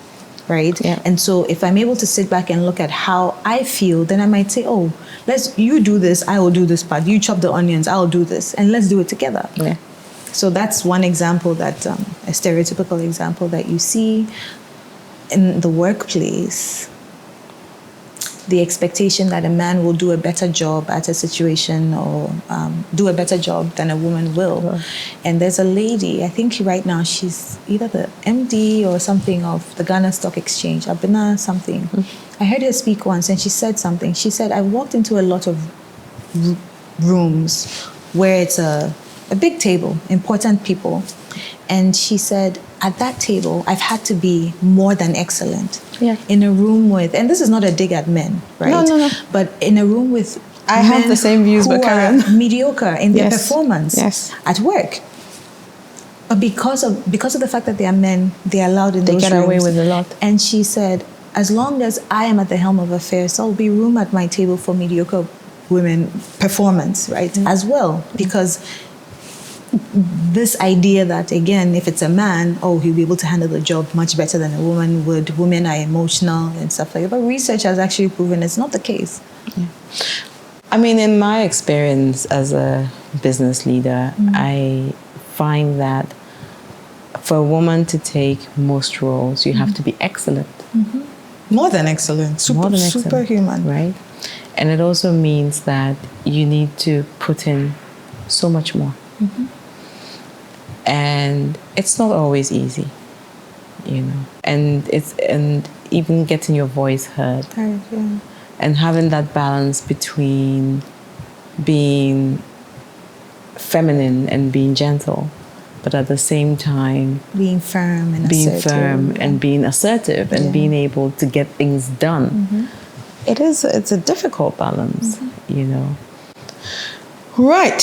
right? Yeah. And so if I'm able to sit back and look at how I feel, then I might say, you do this, I will do this part. You chop the onions, I'll do this, and let's do it together. Yeah. So that's one example that, a stereotypical example that you see in the workplace. The expectation that a man will do a better job at a situation or do a better job than a woman will. Sure. And there's a lady, I think right now she's either the MD or something of the Ghana Stock Exchange, Abena something. Mm-hmm. I heard her speak once and she said something. She said, I walked into a lot of rooms where it's a big table, important people. And she said, at that table, I've had to be more than excellent. Yeah. In a room with, and this is not a dig at men, right? No. But in a room with I have the same views, but are mediocre in their performance at work. But because of the fact that they are men, they are allowed in those rooms. They get away with a lot. And she said, as long as I am at the helm of affairs, there will be room at my table for mediocre women performance, right? Mm-hmm. As well, because this idea that, again, if it's a man, he'll be able to handle the job much better than a woman would. Women are emotional and stuff like that. But research has actually proven it's not the case. Yeah. I mean, in my experience as a business leader, I find that for a woman to take most roles, you have to be excellent. Mm-hmm. More than excellent. Superhuman. Right? And it also means that you need to put in so much more. Mm-hmm. And it's not always easy, and even getting your voice heard. Right, yeah. And having that balance between being feminine and being gentle. but at the same time being firm and being assertive. firm and being assertive and being able to get things done. It's a difficult balance, you know. Right.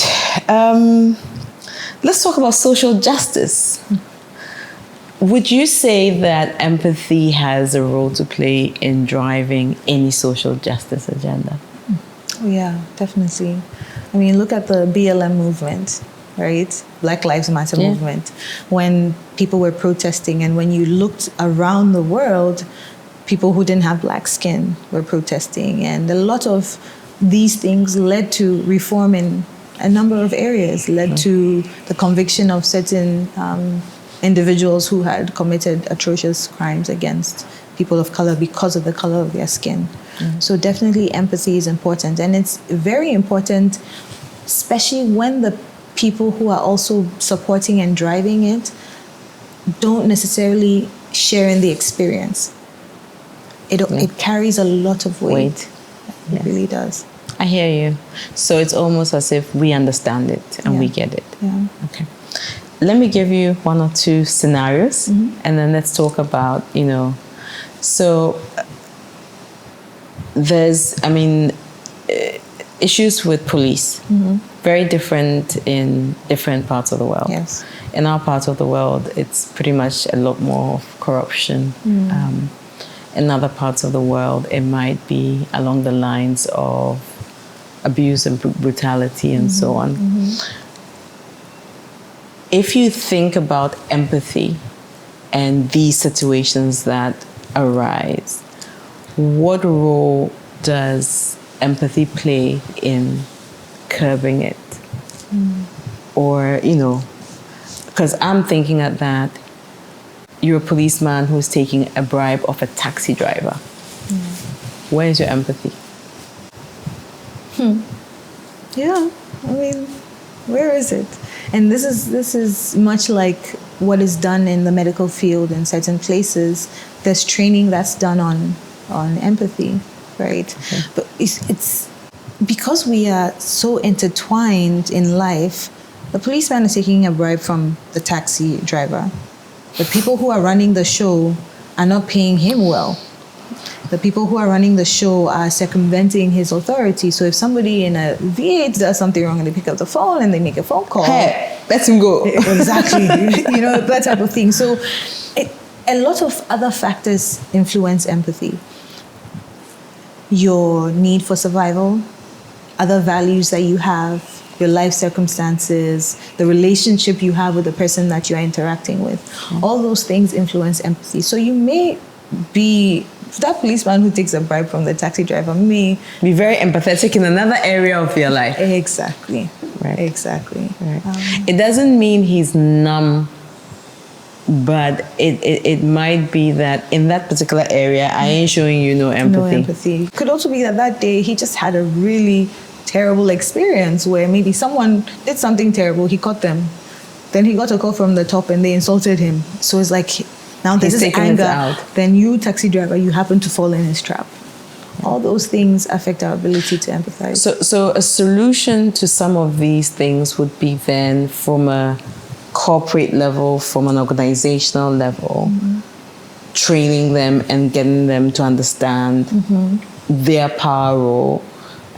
Let's talk about social justice. Would you say that empathy has a role to play in driving any social justice agenda? Oh, yeah, definitely. I mean, look at the BLM movement, right? Black Lives Matter movement. When people were protesting, and when you looked around the world, people who didn't have black skin were protesting. And a lot of these things led to reform in a number of areas, led to the conviction of certain individuals who had committed atrocious crimes against people of color because of the color of their skin. So definitely empathy is important. And it's very important, especially when the people who are also supporting and driving it don't necessarily share in the experience. It carries a lot of weight. It really does. I hear you. So it's almost as if we understand it and we get it. Yeah. Okay. Let me give you one or two scenarios, and then let's talk about, you know, so there's, issues with police, very different in different parts of the world. Yes. In our part of the world, it's pretty much a lot more of corruption. In other parts of the world, it might be along the lines of abuse and brutality and so on. If you think about empathy and these situations that arise, what role does empathy play in curbing it? Or, you know, because I'm thinking at that, you're a policeman who's taking a bribe of a taxi driver. Where is your empathy? Yeah, I mean, where is it? And this is much like what is done in the medical field in certain places. There's training that's done on empathy, right? But it's because we are so intertwined in life. The policeman is taking a bribe from the taxi driver. The people who are running the show are not paying him well. The people who are running the show are circumventing his authority. So if somebody in a V8 does something wrong and they pick up the phone and they make a phone call, hey, let him go. Exactly. You know, that type of thing. So a lot of other factors influence empathy. Your need for survival, other values that you have, your life circumstances, the relationship you have with the person that you are interacting with. All those things influence empathy. So you may be, that policeman who takes a bribe from the taxi driver may be very empathetic in another area of your life. Exactly. Right. Exactly. Right. It doesn't mean he's numb, but it might be that in that particular area, I ain't showing you no empathy. No empathy. Could also be that day he just had a really terrible experience where maybe someone did something terrible, he caught them. Then he got a call from the top and they insulted him. So it's like, now there's this anger. Then you, taxi driver, you happen to fall in his trap. All those things affect our ability to empathize. So a solution to some of these things would be then from a corporate level, from an organizational level, training them and getting them to understand their power role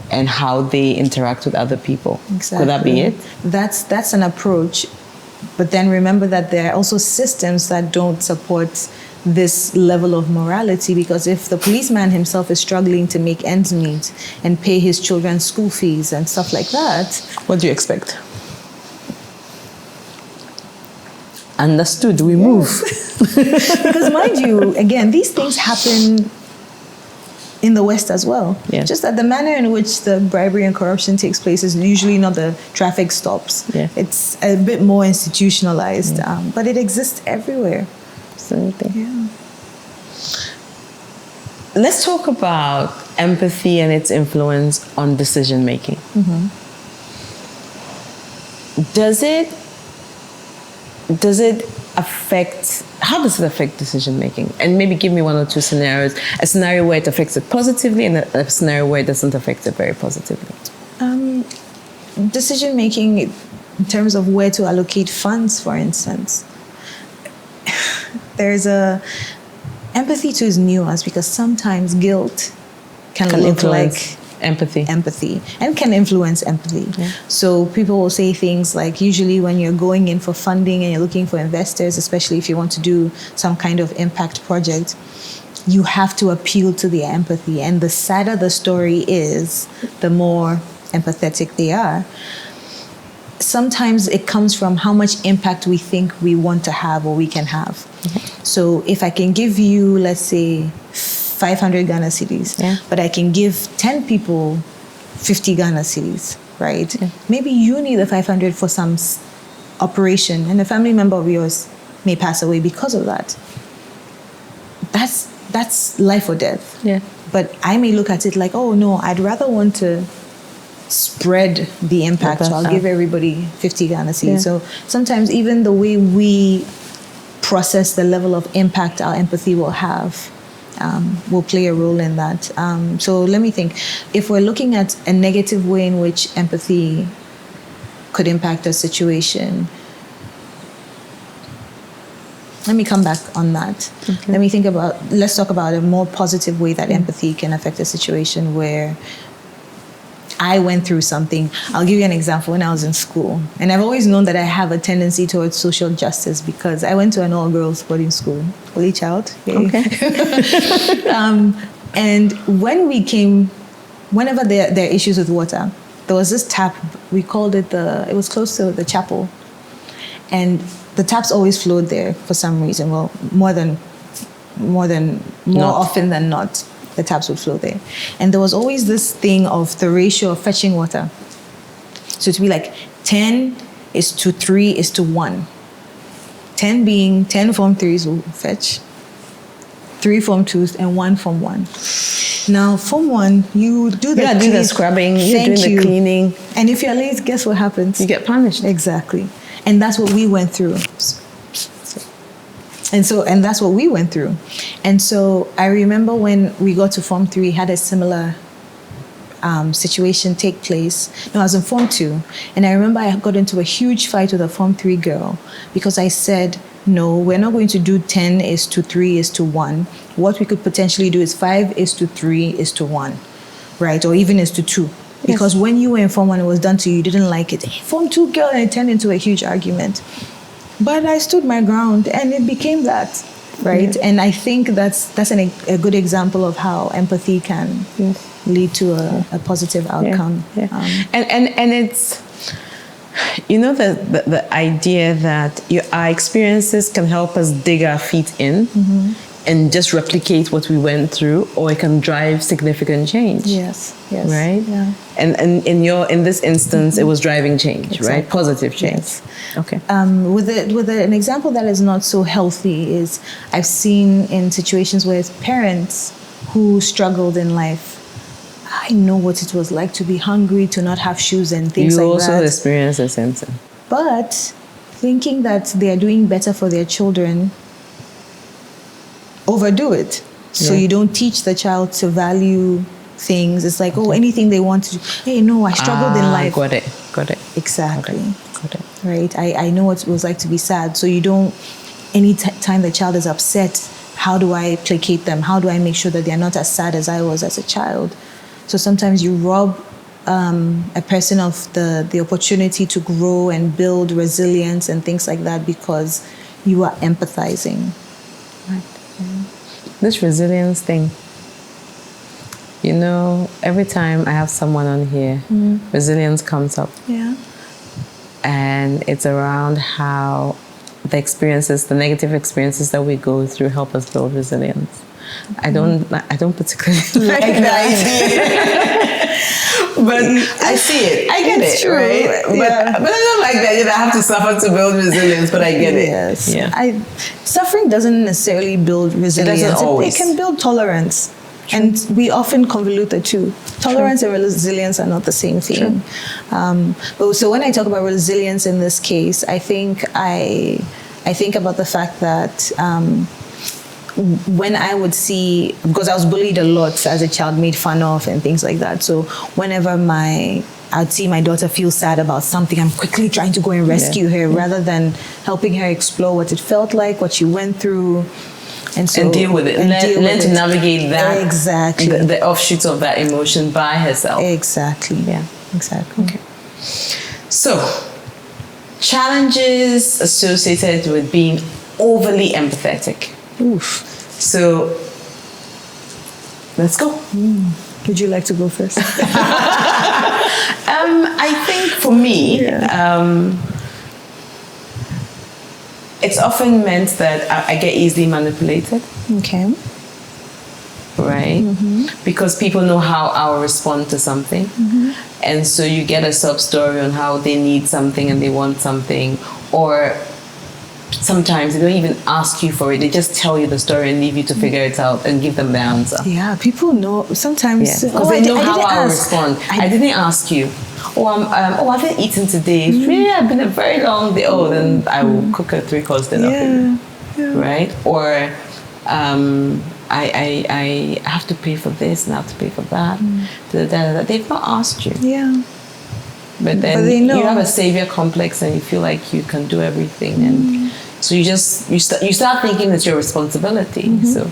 and how they interact with other people. Exactly. Could that be it? That's an approach. But then remember that there are also systems that don't support this level of morality, because if the policeman himself is struggling to make ends meet and pay his children's school fees and stuff like that, what do you expect? Understood, we move. Because mind you, again, these things happen in the West as well. Yeah. Just that the manner in which the bribery and corruption takes place is usually not the traffic stops. Yeah. It's a bit more institutionalized, but it exists everywhere. Absolutely. Yeah. Let's talk about empathy and its influence on decision making. Does it affect, how does it affect decision making? And maybe give me one or two scenarios. A scenario where it affects it positively and a scenario where it doesn't affect it very positively. Decision making, in terms of where to allocate funds, for instance, there's empathy too is nuanced because sometimes guilt can look like empathy and can influence empathy. Yeah. So people will say things like, usually when you're going in for funding and you're looking for investors, especially if you want to do some kind of impact project, you have to appeal to their empathy. And the sadder the story is, the more empathetic they are. Sometimes it comes from how much impact we think we want to have or we can have. Mm-hmm. So if I can give you, let's say, 500 Ghana cedis, but I can give 10 people 50 Ghana cedis, right? Yeah. Maybe you need the 500 for some operation, and a family member of yours may pass away because of that. That's life or death. Yeah. But I may look at it like, oh no, I'd rather want to spread the impact, so I'll give everybody 50 Ghana cedis. Yeah. So sometimes even the way we process the level of impact our empathy will have will play a role in that. So let me think. If we're looking at a negative way in which empathy could impact a situation, let me come back on that. Okay. Let's talk about a more positive way that empathy can affect a situation where I went through something. I'll give you an example. When I was in school, and I've always known that I have a tendency towards social justice because I went to an all-girls boarding school, only child. Yay. Okay. And whenever there are issues with water, there was this tap. We called it it was close to the chapel, and the taps always flowed there for some reason. Well, more often than not, the taps would flow there. And there was always this thing of the ratio of fetching water. So to be like 10 is to 3 is to 1. 10 being 10 form 3s will fetch, 3 form 2s, and 1 form 1. Now, form 1, you do the scrubbing, you're doing the cleaning. And if you're late, guess what happens? You get punished. Exactly. And that's what we went through. And that's what we went through. And so I remember when we got to Form 3, had a similar situation take place. No, I was in Form 2. And I remember I got into a huge fight with a Form 3 girl because I said, no, we're not going to do 10 is to 3 is to 1. What we could potentially do is 5 is to 3 is to 1, right? Or even is to 2. Because when you were in Form 1, it was done to you, you didn't like it. Hey, Form 2 girl, and it turned into a huge argument. But I stood my ground, and it became that, right? Yeah. And I think that's a good example of how empathy can lead to a positive outcome. Yeah. Yeah. And it's, the idea that our experiences can help us dig our feet in and just replicate what we went through, or it can drive significant change. Yes. Right? Yeah. And in this instance, it was driving change, exactly. Right? Positive change. Yes. Okay. With an example that is not so healthy is I've seen in situations where parents who struggled in life, I know what it was like to be hungry, to not have shoes and things like that. You also experienced the same thing. But thinking that they are doing better for their children, overdo it. So you don't teach the child to value things. It's like, anything they want to do. Hey, no, I struggled in life. Got it. Exactly. Got it. Right? I know what it was like to be sad. So you don't, any time the child is upset, how do I placate them? How do I make sure that they're not as sad as I was as a child? So sometimes you rob a person of the opportunity to grow and build resilience and things like that because you are empathizing. Right. This resilience thing, every time I have someone on here, resilience comes up. Yeah. And it's around how the negative experiences that we go through help us build resilience. I don't particularly like the idea. But I see it. I get it, true. Right? But I don't like the idea that I have to suffer to build resilience, but I get it. Yes. Yeah. Suffering doesn't necessarily build resilience. It doesn't always. It can build tolerance. True. And we often convolute the two. Tolerance and resilience are not the same thing. So when I talk about resilience in this case, I think about the fact that when I would see, because I was bullied a lot as a child, made fun of and things like that. So whenever my I'd see my daughter feel sad about something. I'm quickly trying to go and rescue her rather than helping her explore what it felt like, what she went through. And deal with it. Learn to navigate that. Exactly. The offshoots of that emotion by herself. Exactly. Yeah. Exactly. Okay. So, challenges associated with being overly empathetic. Oof. So, let's go. Would you like to go first? I think for me, it's often meant that I get easily manipulated. Okay. Right? Because people know how I'll respond to something. And so you get a sub-story on how they need something and they want something. Or sometimes they don't even ask you for it. They just tell you the story and leave you to figure it out and give them the answer. Yeah, people know sometimes. Because they know how I'll respond. I didn't ask you. I haven't eaten today. It's really been a very long day. Oh, then I will cook a 3-course dinner for you. Right? Or I have to pay for this and I have to pay for that. They've not asked you. Yeah. But then they know. You have a savior complex and you feel like you can do everything. And so you start thinking it's your responsibility. So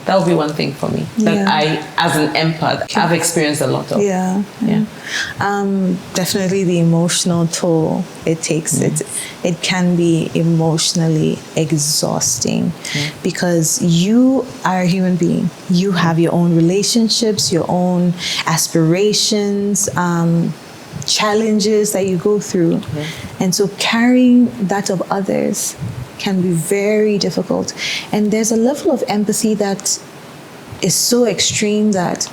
that would be one thing for me that I, as an empath, I've experienced a lot of. Yeah. Definitely the emotional toll it takes. It can be emotionally exhausting because you are a human being. You have your own relationships, your own aspirations, challenges that you go through. And so carrying that of others can be very difficult. And there's a level of empathy that is so extreme that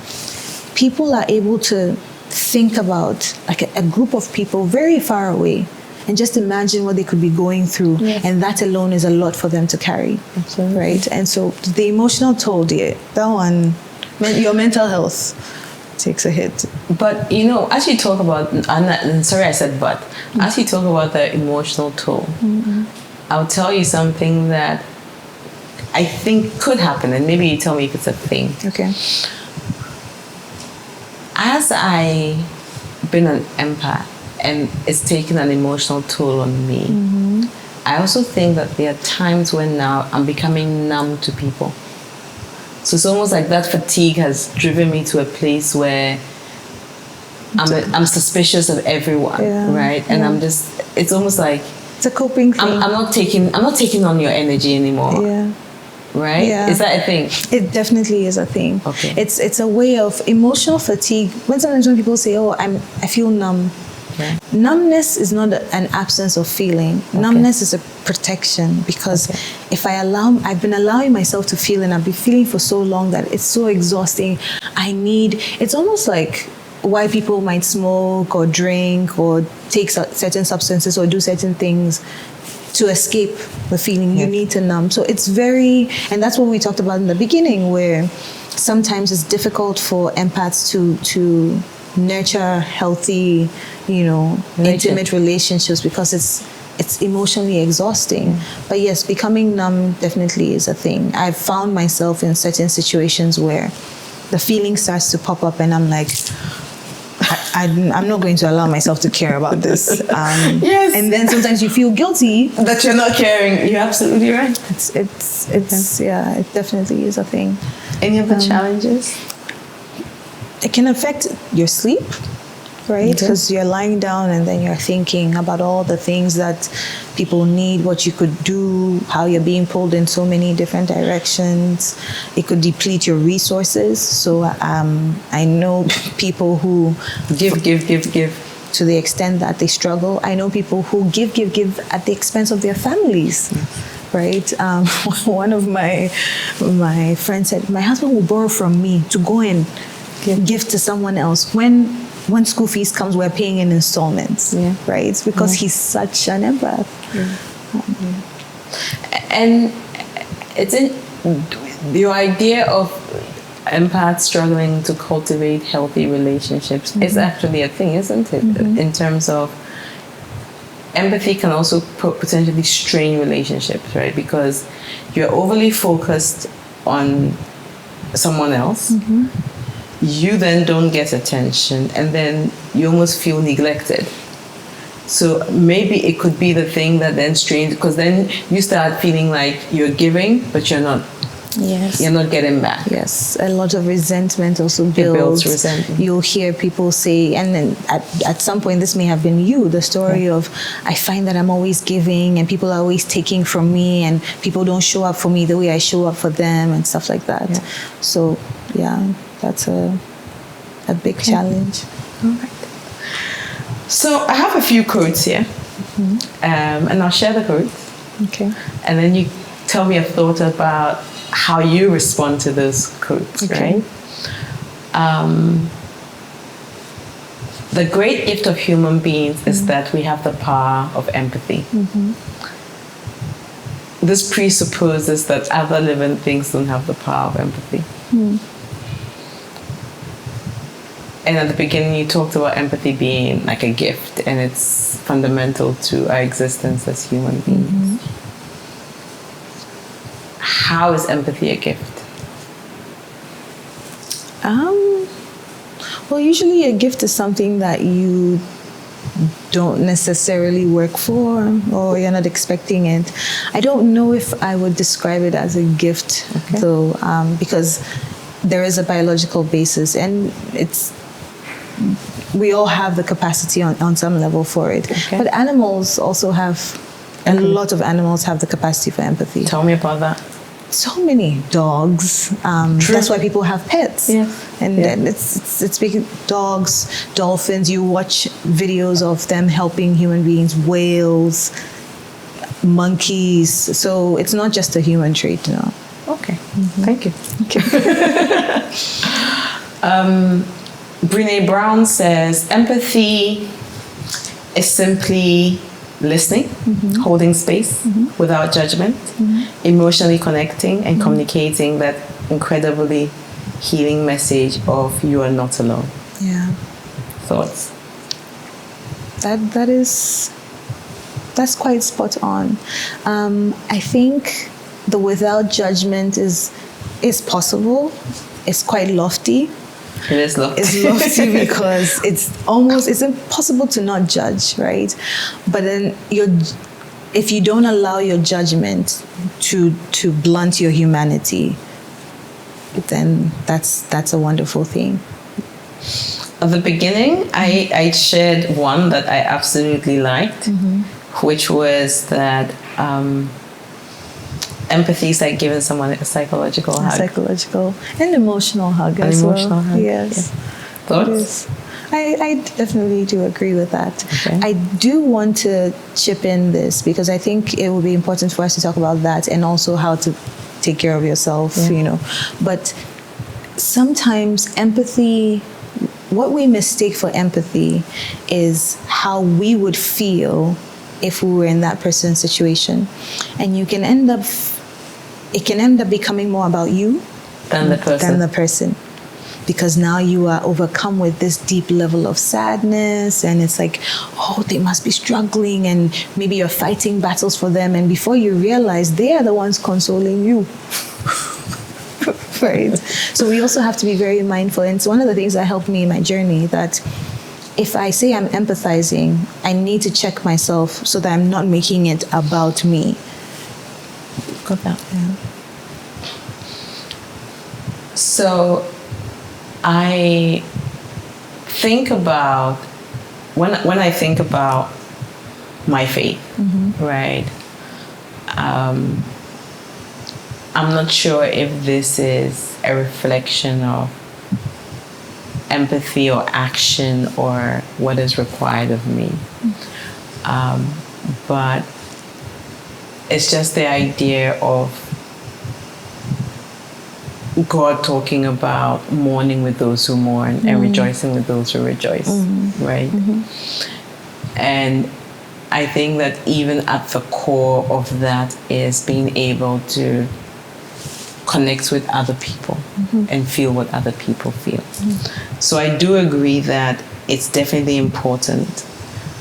people are able to think about like a group of people very far away and just imagine what they could be going through. And that alone is a lot for them to carry. Absolutely. Right? And so the emotional toll, dear, that one, your mental health takes a hit. But as you talk about, sorry I said but, as you talk about the emotional toll, I'll tell you something that I think could happen, and maybe you tell me if it's a thing. Okay. As I've been an empath and it's taken an emotional toll on me, I also think that there are times when now I'm becoming numb to people. So it's almost like that fatigue has driven me to a place where I'm suspicious of everyone, right? And it's almost like it's a coping thing. I'm not taking on your energy anymore. Yeah. Right? Yeah. Is that a thing? It definitely is a thing. Okay. It's a way of emotional fatigue. Sometimes when people say, "Oh, I feel numb," numbness is not an absence of feeling. Numbness is a protection because I've been allowing myself to feel, and I've been feeling for so long that it's so exhausting. It's almost like why people might smoke or drink or take certain substances or do certain things to escape the feeling. You need to numb. So it's and that's what we talked about in the beginning, where sometimes it's difficult for empaths to nurture healthy, intimate relationships because it's emotionally exhausting. But yes, becoming numb definitely is a thing. I've found myself in certain situations where the feeling starts to pop up and I'm like, I'm not going to allow myself to care about this. Yes. And then sometimes you feel guilty that you're not caring. You're absolutely right. It definitely is a thing. Any of the challenges? It can affect your sleep, right? Because you're lying down and then you're thinking about all the things that people need, what you could do, how you're being pulled in so many different directions. It could deplete your resources. So I know people who give to the extent that they struggle. I know people who give at the expense of their families. Right? One of my friends said, my husband will borrow from me to go and give to someone else. When school fees comes, we're paying in installments, right? It's because he's such an empath. And it's in your idea of empaths struggling to cultivate healthy relationships is actually a thing, isn't it? In terms of empathy can also potentially strain relationships, right? Because you're overly focused on someone else. you then don't get attention, and then you almost feel neglected. So maybe it could be the thing that then strains, because then you start feeling like you're giving, but you're not. Yes. You're not getting back. Yes. A lot of resentment also builds. It builds resentment. You'll hear people say, and then at some point, this may have been you, the story of, I find that I'm always giving and people are always taking from me and people don't show up for me the way I show up for them and stuff like that. Yeah. So, yeah, that's a big challenge. All right. So I have a few quotes here, and I'll share the quotes. Okay. And then you tell me a thought about how you respond to those quotes, Okay. right? The great gift of human beings is that we have the power of empathy. This presupposes that other living things don't have the power of empathy. And at the beginning, you talked about empathy being like a gift, and it's fundamental to our existence as human beings. How is empathy a gift? Well, usually a gift is something that you don't necessarily work for or you're not expecting it. I don't know if I would describe it as a gift, though, because there is a biological basis, and we all have the capacity on some level for it. But animals also have, a lot of animals have the capacity for empathy. Tell me about that. So many dogs. That's why people have pets. And then it's big dogs, dolphins. You watch videos of them helping human beings, whales, monkeys. So it's not just a human trait, no. Okay. Thank you. Brené Brown says empathy is simply listening, holding space without judgment, emotionally connecting and communicating that incredibly healing message of you are not alone. Yeah. Thoughts? That's quite spot on. I think the without judgment is possible. It's quite lofty. It is lofty. It's lofty because it's impossible to not judge, right? But then if you don't allow your judgment to blunt your humanity, then that's a wonderful thing. At the beginning, I shared one that I absolutely liked, which was that empathy is like giving someone a psychological hug. Psychological and emotional hug as well. Emotional hug. Yes. Thoughts? I definitely do agree with that. Okay. I do want to chip in this because I think it will be important for us to talk about that and also how to take care of yourself, But sometimes empathy, what we mistake for empathy is how we would feel if we were in that person's situation. And it can end up becoming more about you than the person. Because now you are overcome with this deep level of sadness, and it's like, oh, they must be struggling, and maybe you're fighting battles for them, and before you realize, they are the ones consoling you. Right? So we also have to be very mindful, and it's one of the things that helped me in my journey, that if I say I'm empathizing, I need to check myself so that I'm not making it about me. Got that. Yeah. So I think about, when I think about my faith, right? I'm not sure if this is a reflection of empathy or action or what is required of me. But it's just the idea of God talking about mourning with those who mourn and rejoicing with those who rejoice, right? And I think that even at the core of that is being able to connect with other people and feel what other people feel. So I do agree that it's definitely important,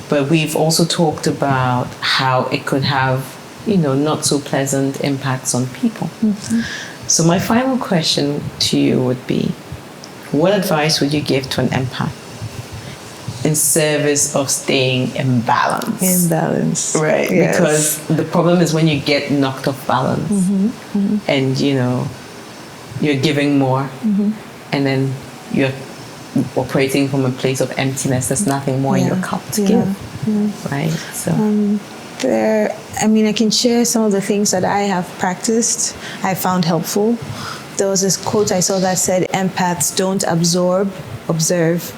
but we've also talked about how it could have, not so pleasant impacts on people. So my final question to you would be, what advice would you give to an empath in service of staying in balance? In balance. Right. Yes. Because the problem is when you get knocked off balance and, you're giving more and then you're operating from a place of emptiness. There's nothing more in your cup to give. Right. So I can share some of the things that I have practiced, I found helpful. There was this quote I saw that said, empaths don't absorb, observe.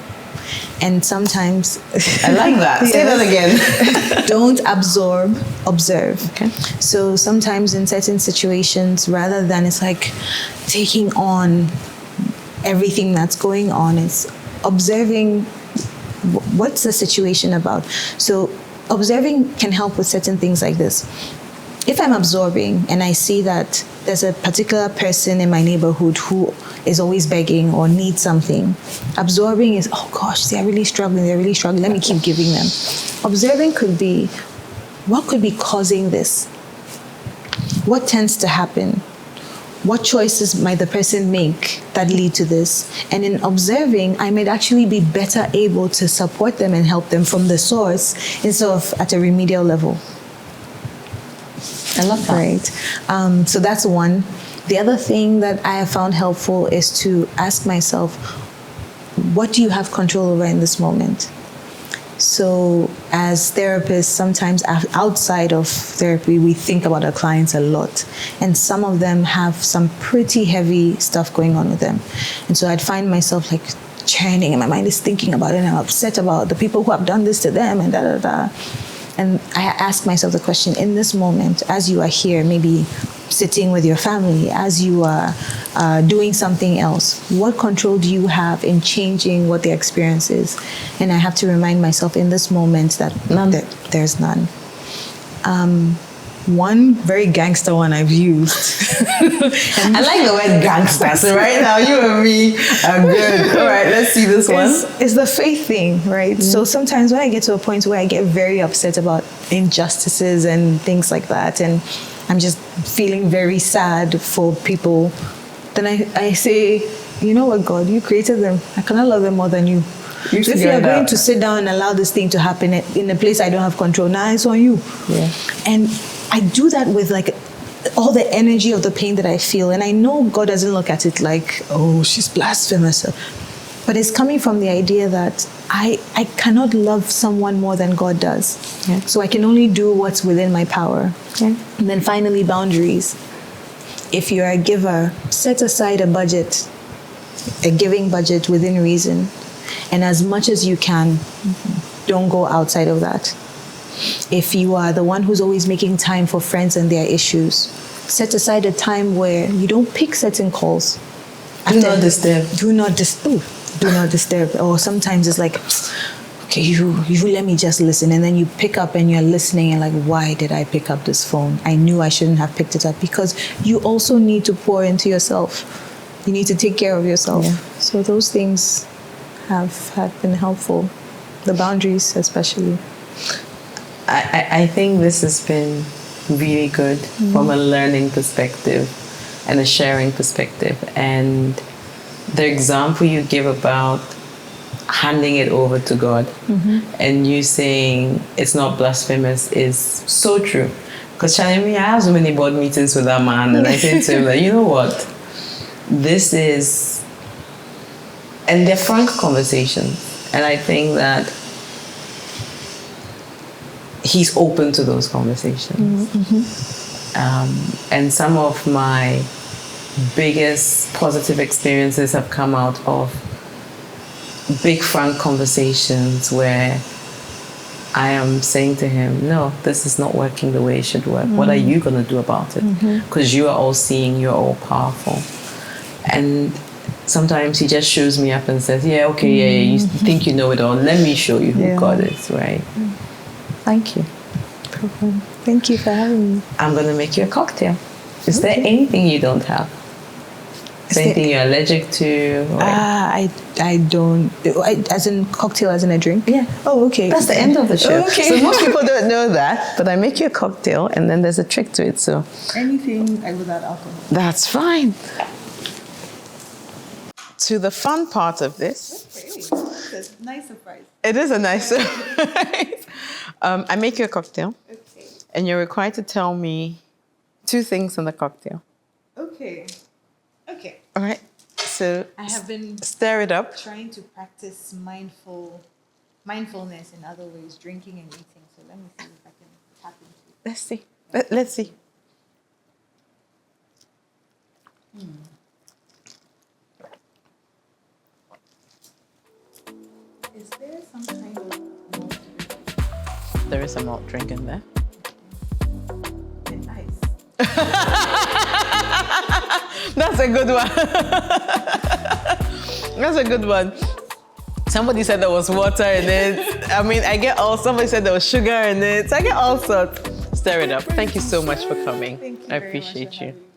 And sometimes... I like that. Say that again. Don't absorb, observe. Okay. So sometimes in certain situations, rather than it's like taking on everything that's going on, it's observing what's the situation about. So observing can help with certain things like this. If I'm absorbing and I see that there's a particular person in my neighborhood who is always begging or needs something, absorbing is, oh gosh, they're really struggling, let me keep giving them. Observing could be, what could be causing this? What tends to happen? What choices might the person make that lead to this? And in observing, I might actually be better able to support them and help them from the source instead of at a remedial level. I love that. Right. So that's one. The other thing that I have found helpful is to ask myself, what do you have control over in this moment? So as therapists, sometimes outside of therapy, we think about our clients a lot. And some of them have some pretty heavy stuff going on with them. And so I'd find myself like churning and my mind is thinking about it and I'm upset about the people who have done this to them and da-da-da. And I ask myself the question, in this moment, as you are here, maybe sitting with your family, as you are doing something else, what control do you have in changing what the experience is? And I have to remind myself in this moment that there's none. One very gangster one I've used. I like the word gangster. So right now, you and me are good. All right, let's see this one. It's the faith thing, right? So sometimes when I get to a point where I get very upset about injustices and things like that, and I'm just feeling very sad for people, then I say, you know what, God, you created them. I cannot love them more than you. So if you are going to sit down and allow this thing to happen in a place I don't have control, now it's on you. Yeah. And I do that with like all the energy of the pain that I feel. And I know God doesn't look at it like, oh, she's blasphemous. But it's coming from the idea that I cannot love someone more than God does. Yeah. So I can only do what's within my power. Yeah. And then finally, boundaries. If you're a giver, set aside a budget, a giving budget within reason. And as much as you can, don't go outside of that. If you are the one who's always making time for friends and their issues, set aside a time where you don't pick certain calls. Do not disturb. Do not disturb. Do not disturb. Or sometimes it's like, okay, you let me just listen. And then you pick up and you're listening and like, why did I pick up this phone? I knew I shouldn't have picked it up, because you also need to pour into yourself. You need to take care of yourself. Yeah. So those things have been helpful. The boundaries especially. I think this has been really good from a learning perspective and a sharing perspective. And the example you give about handing it over to God and you saying it's not blasphemous is so true. Because Shalimi, I have so many board meetings with that man and I say to him that, you know what, this is, and they're frank conversations. And I think that he's open to those conversations. And some of my biggest positive experiences have come out of big frank conversations where I am saying to him, no, this is not working the way it should work. What are you going to do about it? Because you are all seeing, you're all powerful. And sometimes he just shows me up and says, yeah, okay, yeah, you think you know it all. Let me show you who God is, right? Thank you. Thank you for having me. I'm going to make you a cocktail. Is there anything you don't have? Is there anything you're allergic to? I don't. As in cocktail, as in a drink? Yeah. Oh, okay. That's the end of the show. Okay. So most people don't know that, but I make you a cocktail and then there's a trick to it. So anything without alcohol. That's fine. to the fun part of this. Okay, that's a nice surprise. It is a nice surprise. I make you a cocktail. Okay. And you're required to tell me 2 things in the cocktail. Okay. Okay. All right. So I have been stir it up. trying to practice mindfulness in other ways, drinking and eating. So let me see if I can tap into it. Let's see. Let's see. Is there some kind of malt drink? There is a malt drink in there. And ice? That's a good one. That's a good one. Somebody said there was water in it. I mean, somebody said there was sugar in it. So I get all sorts. Stir it up. Thank you so much for coming. Thank you I very much for appreciate you. having me.